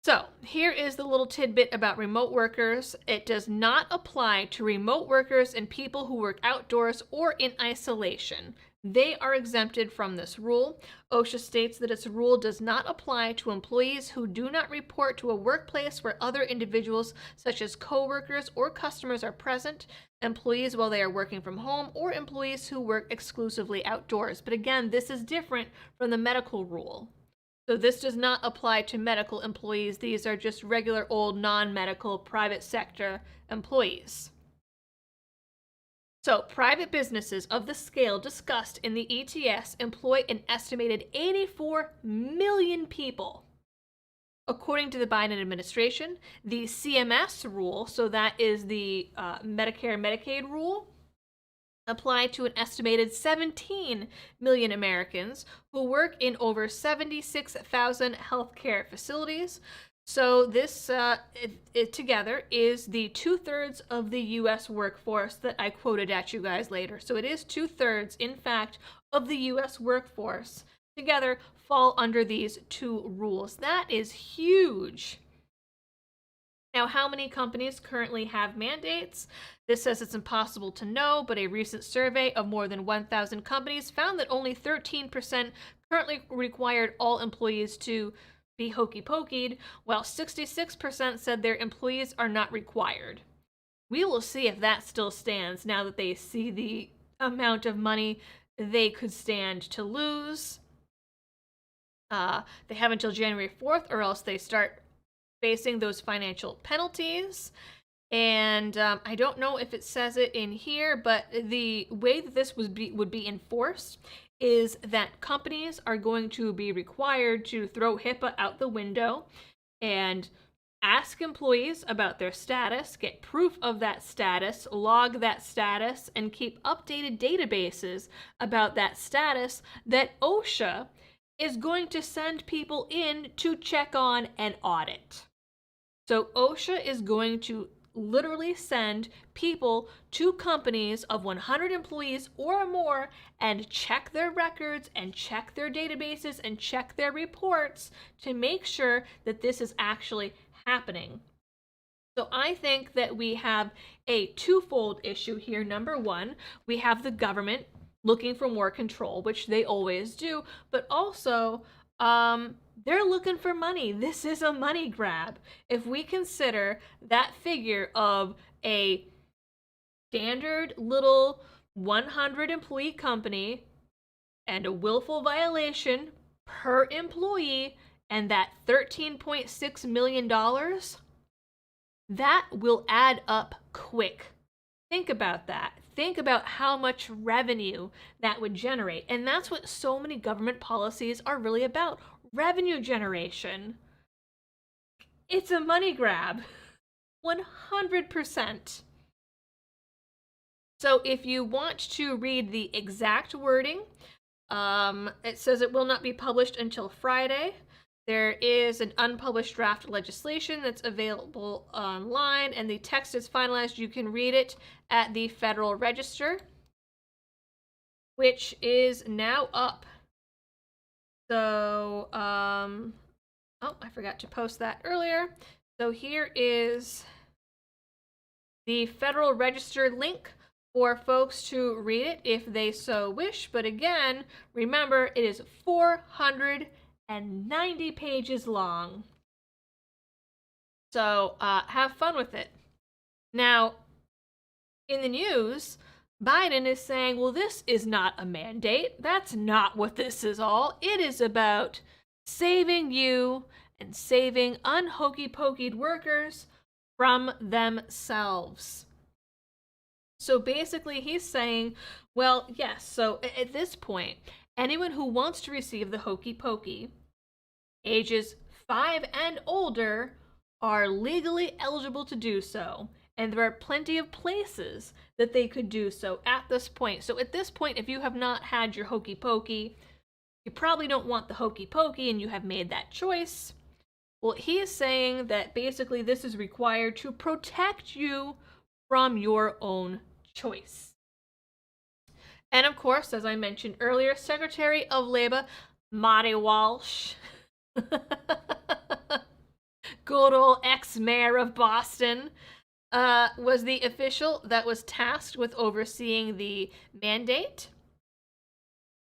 So here is the little tidbit about remote workers. It does not apply to remote workers and people who work outdoors or in isolation. They are exempted from this rule. OSHA states that its rule does not apply to employees who do not report to a workplace where other individuals such as coworkers or customers are present, employees while they are working from home, or employees who work exclusively outdoors. But again, this is different from the medical rule. So this does not apply to medical employees. These are just regular old non-medical private sector employees. So private businesses of the scale discussed in the ETS employ an estimated 84 million people. According to the Biden administration, the CMS rule, so that is the Medicare-Medicaid rule, apply to an estimated 17 million Americans who work in over 76,000 healthcare facilities. So this together is the 2/3 of the U.S. workforce that I quoted at you guys later. So it is 2/3, in fact, of the U.S. workforce together fall under these two rules. That is huge. Now, how many companies currently have mandates? This says it's impossible to know, but a recent survey of more than 1,000 companies found that only 13% currently required all employees to be hokey-pokeyed, while 66% said their employees are not required. We will see if that still stands now that they see the amount of money they could stand to lose. They have until January 4th, or else they start facing those financial penalties. And I don't know if it says it in here, but the way that this would be enforced is that companies are going to be required to throw HIPAA out the window and ask employees about their status, get proof of that status, log that status, and keep updated databases about that status that OSHA is going to send people in to check on and audit. So OSHA is going to literally send people to companies of 100 employees or more and check their records and check their databases and check their reports to make sure that this is actually happening. So I think that we have a twofold issue here. Number one, we have the government looking for more control, which they always do, but also they're looking for money. This is a money grab. If we consider that figure of a standard little 100 employee company and a willful violation per employee and that $13.6 million, that will add up quick. Think about that. Think about how much revenue that would generate. And that's what so many government policies are really about, revenue generation. It's a money grab, 100%. So if you want to read the exact wording, it says it will not be published until Friday. There is an unpublished draft legislation that's available online, and the text is finalized. You can read it at the Federal Register, which is now up. So, oh, I forgot to post that earlier. So here is the Federal Register link for folks to read it if they so wish. But again, remember, it is 490 pages long. So have fun with it. Now, in the news, Biden is saying, well, this is not a mandate. That's not what this is all. It is about saving you and saving unhokey-pokeyed workers from themselves. So basically, he's saying, well, yes, so at this point, anyone who wants to receive the hokey pokey, ages 5 and older, are legally eligible to do so. And there are plenty of places that they could do so at this point. So at this point, if you have not had your hokey pokey, you probably don't want the hokey pokey and you have made that choice. Well, he is saying that basically this is required to protect you from your own choice. And of course, as I mentioned earlier, Secretary of Labor Marty Walsh, good old ex-mayor of Boston, was the official that was tasked with overseeing the mandate.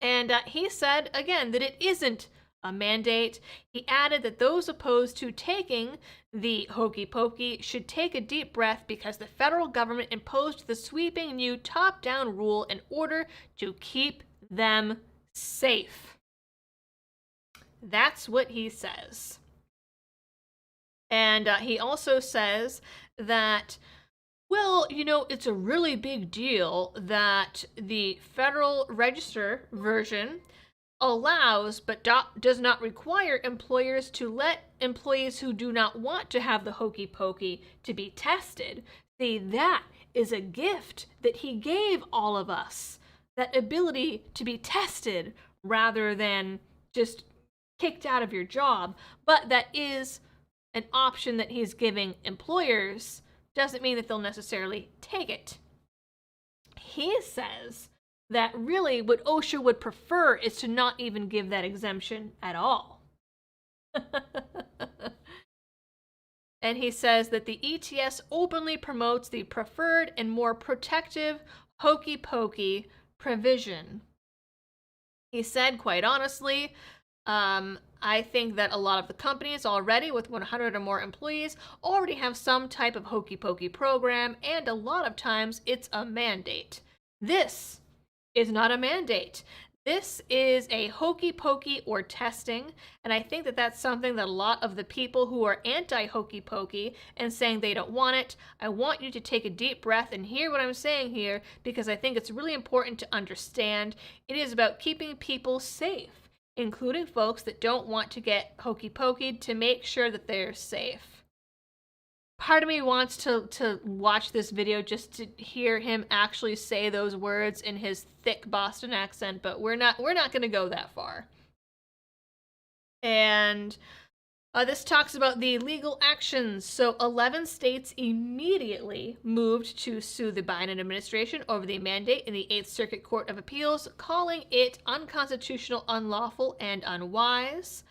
And he said, again, that it isn't a mandate. He added that those opposed to taking the hokey pokey should take a deep breath because the federal government imposed the sweeping new top-down rule in order to keep them safe. That's what he says. And he also says that, well, you know, it's a really big deal that the Federal Register version allows but does not require employers to let employees who do not want to have the hokey pokey to be tested. See, that is a gift that he gave all of us, that ability to be tested rather than just kicked out of your job. But that is an option that he's giving employers. Doesn't mean that they'll necessarily take it. He says that really what OSHA would prefer is to not even give that exemption at all. And he says that the ETS openly promotes the preferred and more protective hokey pokey provision. He said, quite honestly, I think that a lot of the companies already with 100 or more employees already have some type of hokey pokey program, and a lot of times it's a mandate. This is not a mandate. This is a hokey pokey or testing, and I think that that's something that a lot of the people who are anti-hokey pokey and saying they don't want it, I want you to take a deep breath and hear what I'm saying here, because I think it's really important to understand it is about keeping people safe, including folks that don't want to get hokey pokeyed, to make sure that they're safe. Part of me wants to watch this video just to hear him actually say those words in his thick Boston accent, but we're not going to go that far. And this talks about the legal actions. So 11 states immediately moved to sue the Biden administration over the mandate in the 8th Circuit Court of Appeals, calling it unconstitutional, unlawful, and unwise.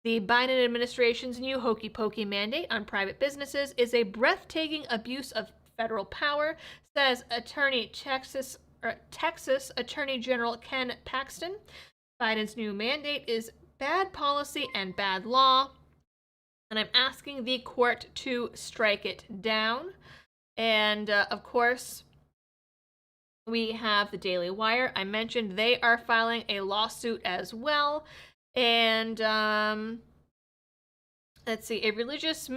The Biden administration's new hokey pokey mandate on private businesses is a breathtaking abuse of federal power, says Texas Attorney General Ken Paxton. Biden's new mandate is bad policy and bad law, and I'm asking the court to strike it down. And of course, We have the Daily Wire. I mentioned they are filing a lawsuit as well. And let's see, as religious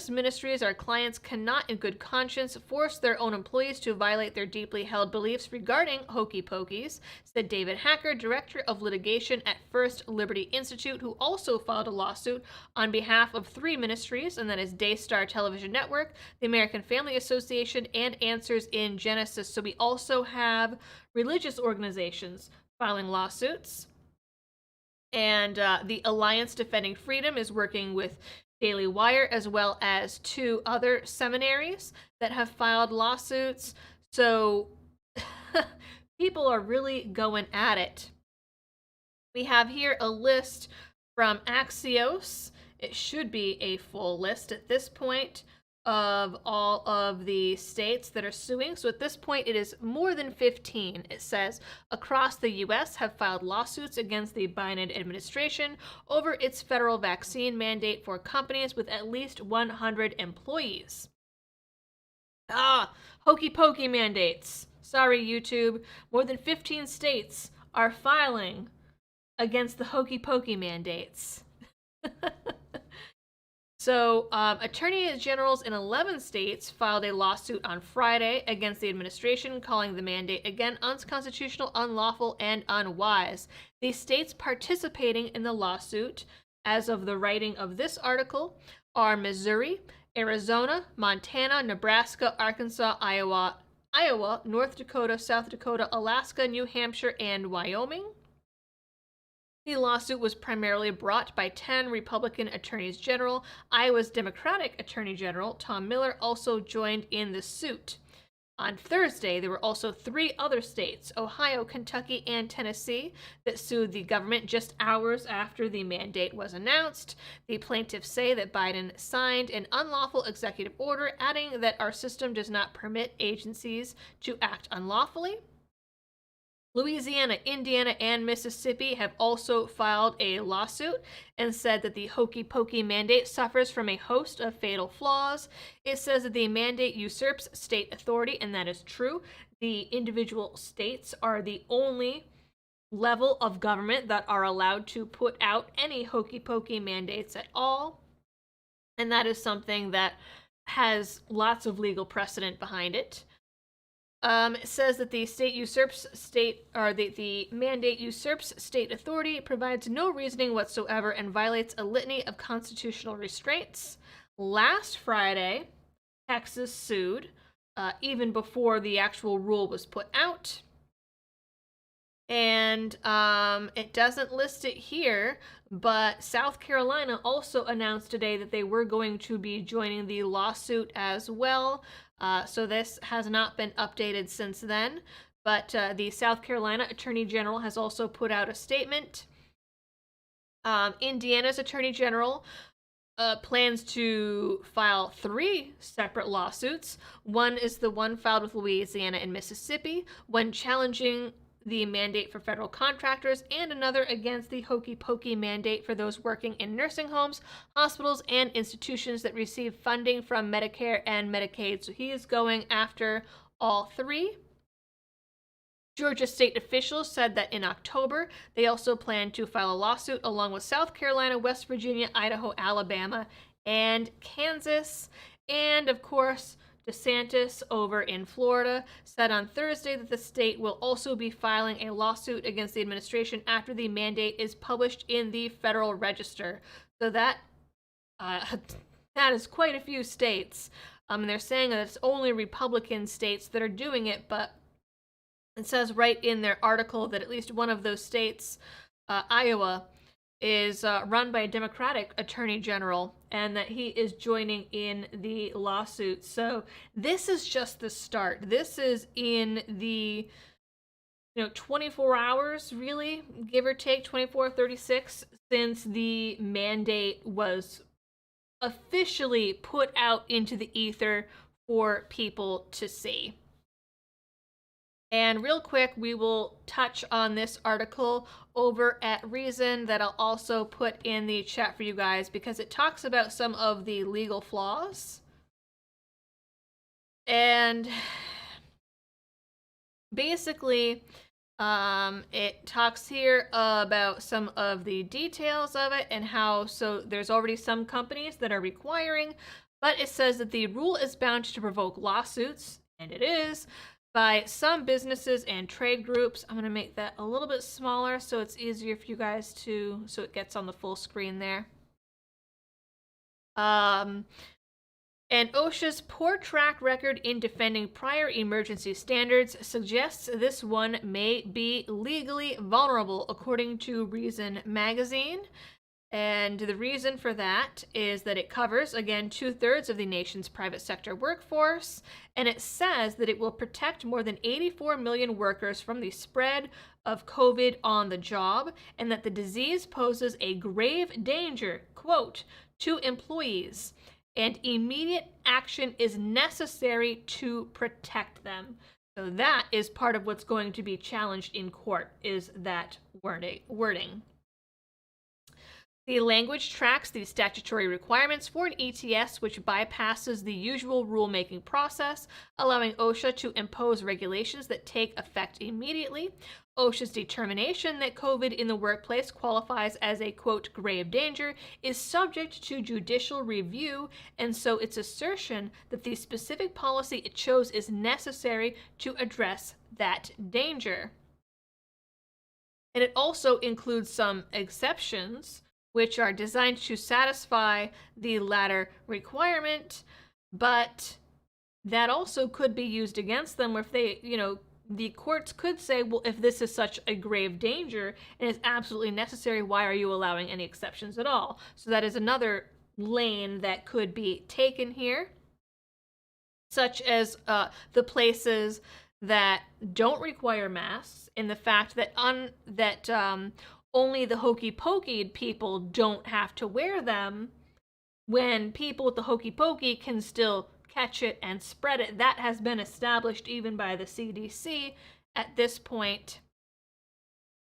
ministries, our clients cannot in good conscience force their own employees to violate their deeply held beliefs regarding hokey pokies, said David Hacker, director of litigation at First Liberty Institute, who also filed a lawsuit on behalf of 3 ministries, and that is Daystar Television Network, the American Family Association, and Answers in Genesis. So we also have religious organizations filing lawsuits. And the Alliance Defending Freedom is working with Daily Wire as well as 2 other seminaries that have filed lawsuits. So people are really going at it. We have here a list from Axios. It should be a full list at this point of all of the states that are suing. So at this point, it is more than 15. It says across the U.S. have filed lawsuits against the Biden administration over its federal vaccine mandate for companies with at least 100 employees. Hokey pokey mandates. Sorry, YouTube. More than 15 states are filing against the hokey pokey mandates. So, attorneys generals in 11 states filed a lawsuit on Friday against the administration, calling the mandate again unconstitutional, unlawful, and unwise. The states participating in the lawsuit, as of the writing of this article, are Missouri, Arizona, Montana, Nebraska, Arkansas, Iowa, North Dakota, South Dakota, Alaska, New Hampshire, and Wyoming. The lawsuit was primarily brought by 10 Republican attorneys general. Iowa's Democratic Attorney General, Tom Miller, also joined in the suit. On Thursday, there were also 3 other states, Ohio, Kentucky, and Tennessee, that sued the government just hours after the mandate was announced. The plaintiffs say that Biden signed an unlawful executive order, adding that our system does not permit agencies to act unlawfully. Louisiana, Indiana, and Mississippi have also filed a lawsuit and said that the hokey pokey mandate suffers from a host of fatal flaws. It says that the mandate usurps state authority, and that is true. The individual states are the only level of government that are allowed to put out any hokey pokey mandates at all. And that is something that has lots of legal precedent behind it. It says that the mandate usurps state authority, provides no reasoning whatsoever, and violates a litany of constitutional restraints. Last Friday, Texas sued, even before the actual rule was put out. And it doesn't list it here, but South Carolina also announced today that they were going to be joining the lawsuit as well. So this has not been updated since then, but the South Carolina Attorney General has also put out a statement. Indiana's Attorney General plans to file 3 separate lawsuits. One is the one filed with Louisiana and Mississippi, one challenging the mandate for federal contractors, and another against the hokey pokey mandate for those working in nursing homes, hospitals, and institutions that receive funding from Medicare and Medicaid. So he is going after all 3. Georgia state officials said that in October, they also plan to file a lawsuit along with South Carolina, West Virginia, Idaho, Alabama, and Kansas. And of course, DeSantis over in Florida said on Thursday that the state will also be filing a lawsuit against the administration after the mandate is published in the Federal Register. So that is quite a few states. And they're saying that it's only Republican states that are doing it, but it says right in their article that at least one of those states, Iowa, is run by a Democratic Attorney General, and that he is joining in the lawsuit. So this is just the start. This is in the 24 hours, really, give or take, 24, 36, since the mandate was officially put out into the ether for people to see. And real quick, we will touch on this article over at Reason that I'll also put in the chat for you guys, because it talks about some of the legal flaws. And basically, it talks here about some of the details of it and how, so there's already some companies that are requiring, but it says that the rule is bound to provoke lawsuits, and it is, by some businesses and trade groups. I'm going to make that a little bit smaller so it's easier for you guys to, so it gets on the full screen there. And OSHA's poor track record in defending prior emergency standards suggests this one may be legally vulnerable, according to Reason magazine. And the reason for that is that it covers, again, 2/3 of the nation's private sector workforce, and it says that it will protect more than 84 million workers from the spread of COVID on the job, and that the disease poses a grave danger, quote, to employees, and immediate action is necessary to protect them. So that is part of what's going to be challenged in court, is that wording. The language tracks the statutory requirements for an ETS, which bypasses the usual rulemaking process, allowing OSHA to impose regulations that take effect immediately. OSHA's determination that COVID in the workplace qualifies as a, quote, grave danger is subject to judicial review, and so its assertion that the specific policy it chose is necessary to address that danger. And it also includes some exceptions, which are designed to satisfy the latter requirement, but that also could be used against them if they, the courts could say, well, if this is such a grave danger and is absolutely necessary, why are you allowing any exceptions at all? So that is another lane that could be taken here, such as the places that don't require masks, and the fact that only the hokey-pokeyed people don't have to wear them, when people with the hokey-pokey can still catch it and spread it. That has been established even by the CDC at this point.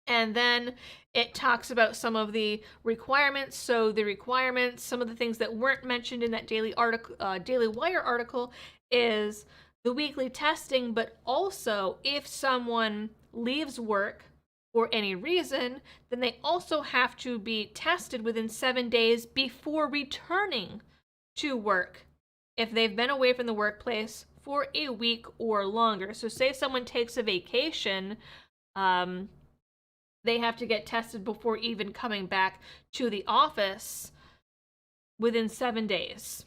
And then it talks about some of the requirements. So the requirements, some of the things that weren't mentioned in that Daily Wire article, is the weekly testing, but also if someone leaves work for any reason, then they also have to be tested within 7 days before returning to work if they've been away from the workplace for a week or longer. So say someone takes a vacation, they have to get tested before even coming back to the office within 7 days.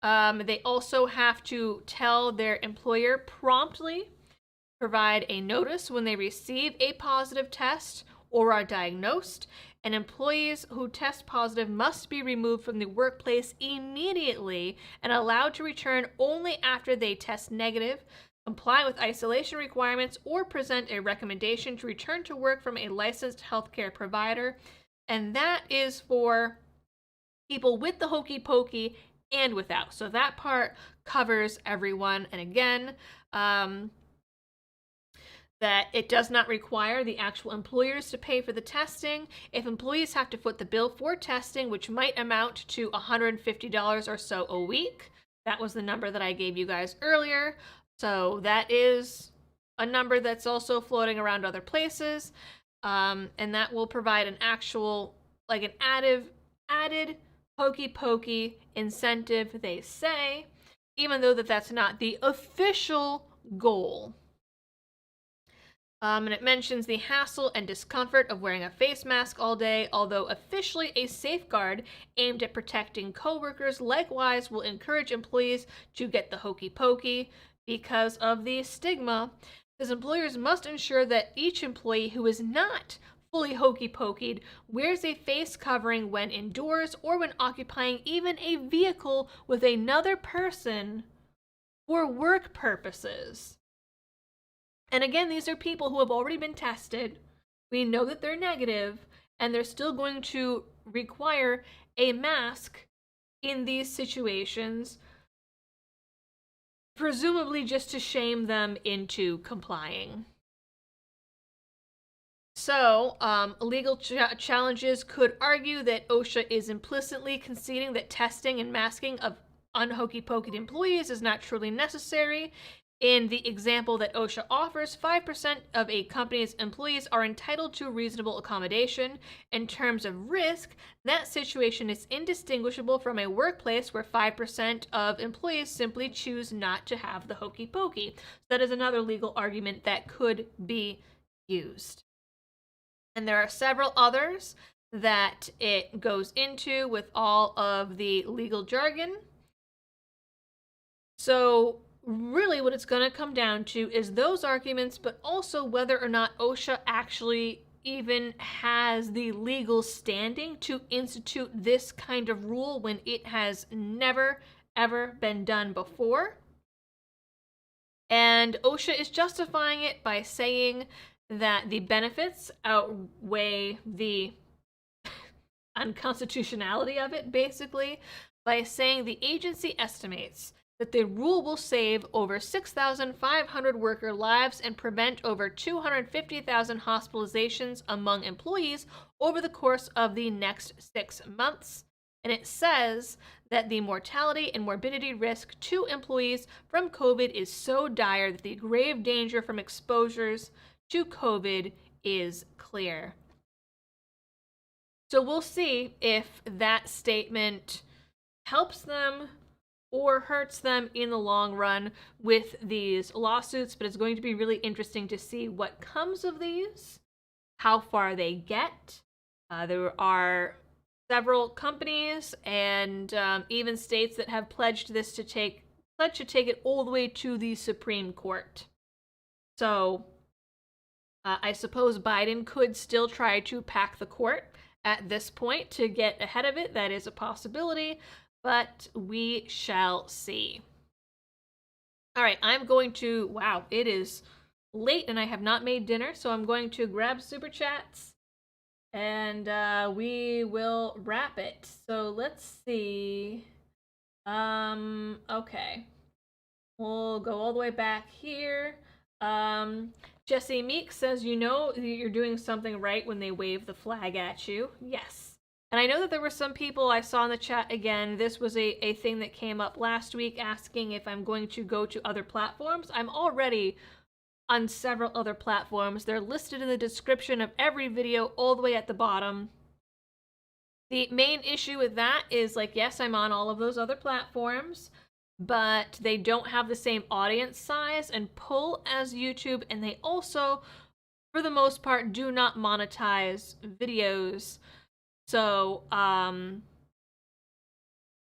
They also have to tell their employer promptly, provide a notice when they receive a positive test or are diagnosed, and employees who test positive must be removed from the workplace immediately and allowed to return only after they test negative, comply with isolation requirements, or present a recommendation to return to work from a licensed healthcare provider. And that is for people with the hokey pokey and without. So that part covers everyone. And again, that it does not require the actual employers to pay for the testing. If employees have to foot the bill for testing, which might amount to $150 or so a week, that was the number that I gave you guys earlier. So that is a number that's also floating around other places, and that will provide an actual, like an added hokey pokey incentive, they say, even though that's not the official goal. And it mentions the hassle and discomfort of wearing a face mask all day, although officially a safeguard aimed at protecting coworkers likewise will encourage employees to get the hokey pokey because of the stigma, because employers must ensure that each employee who is not fully hokey pokeyed wears a face covering when indoors or when occupying even a vehicle with another person for work purposes. And again, these are people who have already been tested. We know that they're negative, and they're still going to require a mask in these situations, presumably just to shame them into complying. So, legal challenges could argue that OSHA is implicitly conceding that testing and masking of unhokey-pokeyed employees is not truly necessary, In the example that OSHA offers, 5% of a company's employees are entitled to reasonable accommodation. In terms of risk, that situation is indistinguishable from a workplace where 5% of employees simply choose not to have the hokey pokey. So that is another legal argument that could be used. And there are several others that it goes into with all of the legal jargon. So really what it's going to come down to is those arguments, but also whether or not OSHA actually even has the legal standing to institute this kind of rule when it has never, ever been done before. And OSHA is justifying it by saying that the benefits outweigh the unconstitutionality of it, basically, by saying the agency estimates that the rule will save over 6,500 worker lives and prevent over 250,000 hospitalizations among employees over the course of the next 6 months. And it says that the mortality and morbidity risk to employees from COVID is so dire that the grave danger from exposures to COVID is clear. So we'll see if that statement helps them or hurts them in the long run with these lawsuits, but it's going to be really interesting to see what comes of these, how far they get. There are several companies and even states that have pledged this to take it all the way to the Supreme Court. So I suppose Biden could still try to pack the court at this point to get ahead of it. That is a possibility, but we shall see. All right, I'm going to, wow, it is late and I have not made dinner, so I'm going to grab super chats and we will wrap it. So let's see. Okay. We'll go all the way back here. Jesse Meek says, you know you're doing something right when they wave the flag at you. Yes. And I know that there were some people I saw in the chat again. This was a thing that came up last week asking if I'm going to go to other platforms. I'm already on several other platforms. They're listed in the description of every video all the way at the bottom. The main issue with that is, like, yes, I'm on all of those other platforms, but they don't have the same audience size and pull as YouTube, and they also, for the most part, do not monetize videos. So,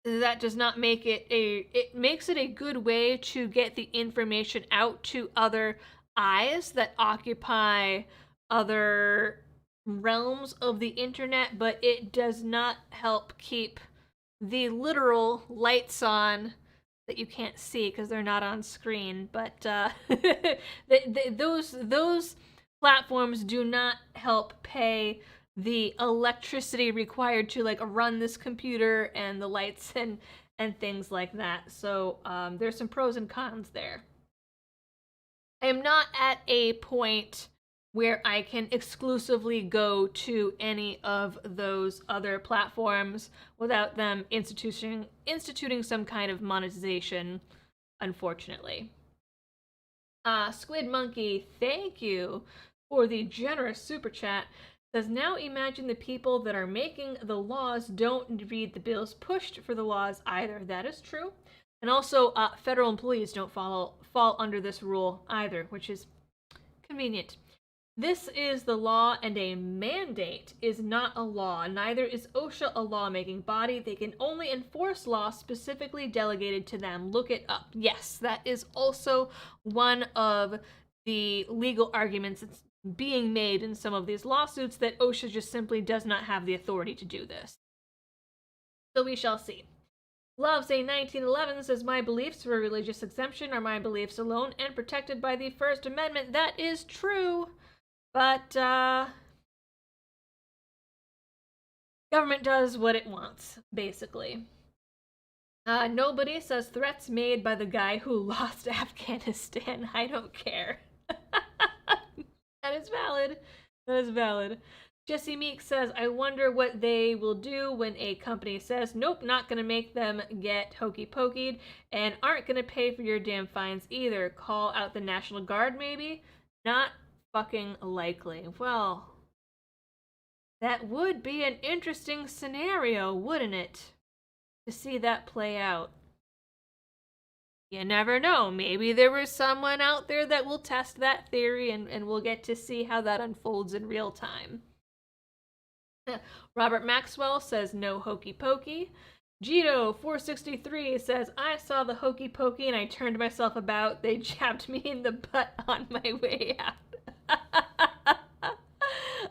that does not make it it makes it a good way to get the information out to other eyes that occupy other realms of the internet, but it does not help keep the literal lights on that you can't see because they're not on screen. But those platforms do not help pay the electricity required to, like, run this computer and the lights and things like that. So there's some pros and cons there. I am not at a point where I can exclusively go to any of those other platforms without them instituting some kind of monetization, unfortunately. Squid Monkey, thank you for the generous super chat. Says, now imagine the people that are making the laws don't read the bills pushed for the laws either. That is true. And also, federal employees don't fall under this rule either, which is convenient. This is the law, and a mandate is not a law. Neither is OSHA a lawmaking body. They can only enforce law specifically delegated to them. Look it up. Yes, that is also one of the legal arguments that's being made in some of these lawsuits, that OSHA just simply does not have the authority to do this. So we shall see. Loves a 1911 says, my beliefs for religious exemption are my beliefs alone and protected by the First Amendment. That is true, but government does what it wants, basically. Nobody says, threats made by the guy who lost Afghanistan. I don't care. That is valid. That is valid. Jesse Meek says, I wonder what they will do when a company says, nope, not going to make them get hokey pokeyed and aren't going to pay for your damn fines either. Call out the National Guard, maybe? Not fucking likely. Well, that would be an interesting scenario, wouldn't it? To see that play out. You never know. Maybe there was someone out there that will test that theory and we'll get to see how that unfolds in real time. Robert Maxwell says no hokey pokey. Gito463 says, I saw the hokey pokey and I turned myself about. They jabbed me in the butt on my way out.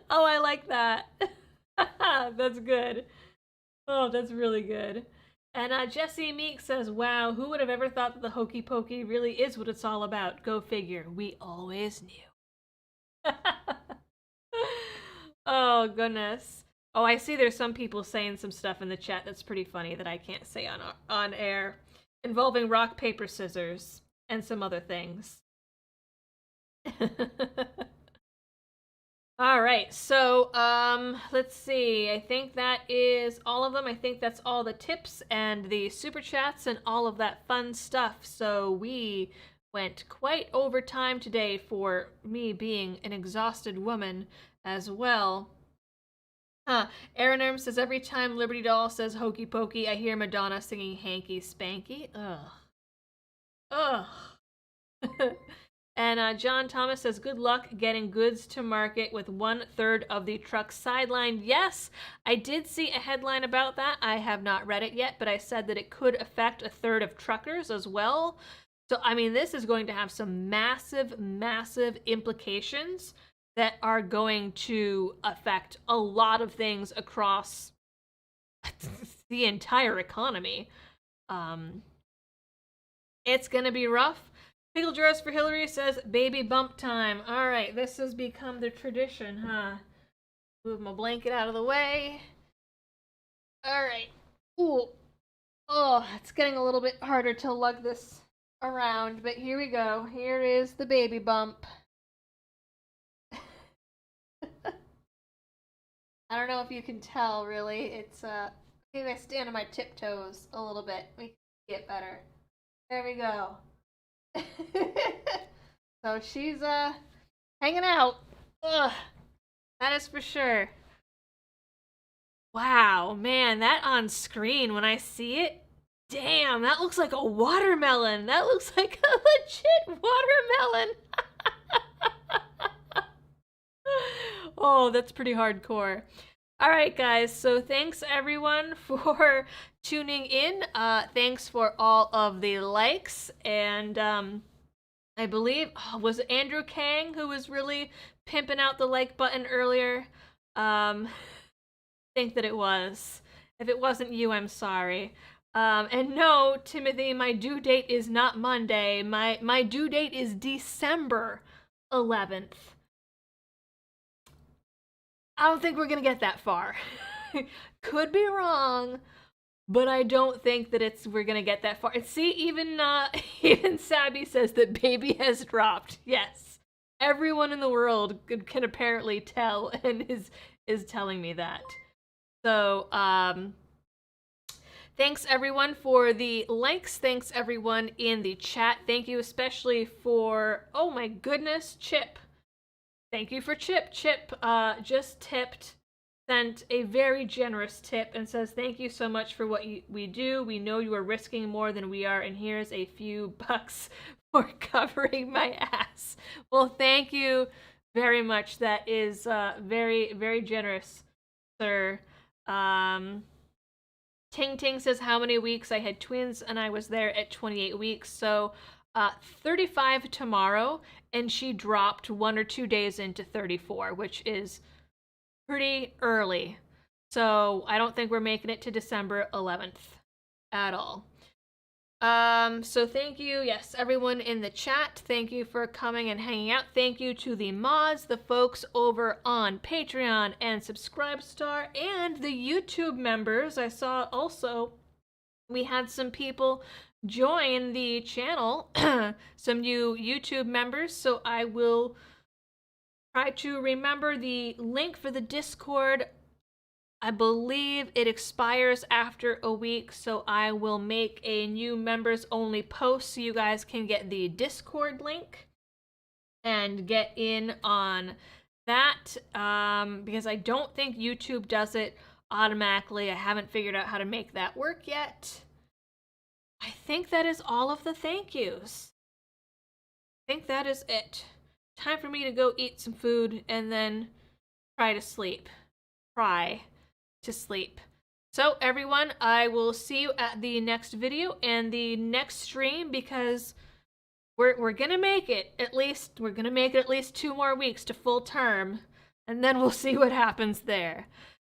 Oh, I like that. That's good. Oh, that's really good. And Jesse Meek says, wow, who would have ever thought that the hokey pokey really is what it's all about? Go figure. We always knew. Oh, goodness. Oh, I see there's some people saying some stuff in the chat that's pretty funny that I can't say on air, involving rock, paper, scissors, and some other things. All right, so let's see. I think that is all of them. I think that's all the tips and the super chats and all of that fun stuff. So we went quite over time today for me being an exhausted woman as well. Aaron Erm says, every time Liberty Doll says hokey pokey, I hear Madonna singing hanky spanky. Ugh. And John Thomas says, good luck getting goods to market with 1/3 of the truck sidelined. Yes, I did see a headline about that. I have not read it yet, but I said that it could affect 1/3 of truckers as well. So, I mean, this is going to have some massive, massive implications that are going to affect a lot of things across the entire economy. It's gonna be rough. Pickle Jars for Hillary says, baby bump time. All right, this has become the tradition, huh? Move my blanket out of the way. All right. Ooh. Oh, it's getting a little bit harder to lug this around, but here we go. Here is the baby bump. I don't know if you can tell, really. It's, maybe I stand on my tiptoes a little bit. We can get better. There we go. So she's, hanging out. Ugh. That is for sure. Wow, man, that on screen, when I see it, damn, that looks like a watermelon. That looks like a legit watermelon. Oh, that's pretty hardcore. All right, guys. So thanks everyone for tuning in. Thanks for all of the likes. And I believe, was it Andrew Kang who was really pimping out the like button earlier? I think that it was. If it wasn't you, I'm sorry. And no, Timothy, my due date is not Monday. My due date is December 11th. I don't think we're gonna get that far. Could be wrong, but I don't think that we're gonna get that far. And see, even Sabby says that baby has dropped. Yes, everyone in the world can apparently tell and is telling me that. So thanks everyone for the likes. Thanks everyone in the chat. Thank you especially for, oh my goodness, Chip. Thank you for Chip. Chip just tipped, sent a very generous tip and says, thank you so much for what we do. We know you are risking more than we are, and here's a few bucks for covering my ass. Well, thank you very much. That is very, very generous, sir. Ting Ting says, how many weeks? I had twins and I was there at 28 weeks. So 35 tomorrow, and she dropped 1 or 2 days into 34, which is pretty early. So I don't think we're making it to December 11th at all. So thank you, yes, everyone in the chat. Thank you for coming and hanging out. Thank you to the mods, the folks over on Patreon and Subscribestar, and the YouTube members. I saw also we had some people join the channel, some new YouTube members, so I will Try to remember the link for the Discord. I believe it expires after a week, so I will make a new members only post so you guys can get the Discord link and get in on that, because I don't think YouTube does it automatically. I haven't figured out how to make that work yet. I think that is all of the thank yous. I think that is it. Time for me to go eat some food and then try to sleep. So everyone, I will see you at the next video and the next stream, because we're gonna make it at least 2 more weeks to full term, and then we'll see what happens there.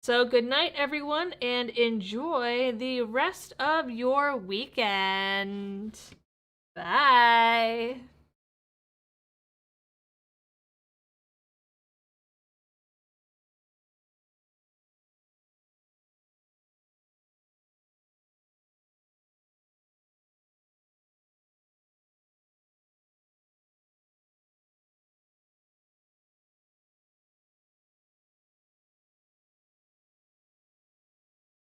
So good night everyone, and enjoy the rest of your weekend. Bye.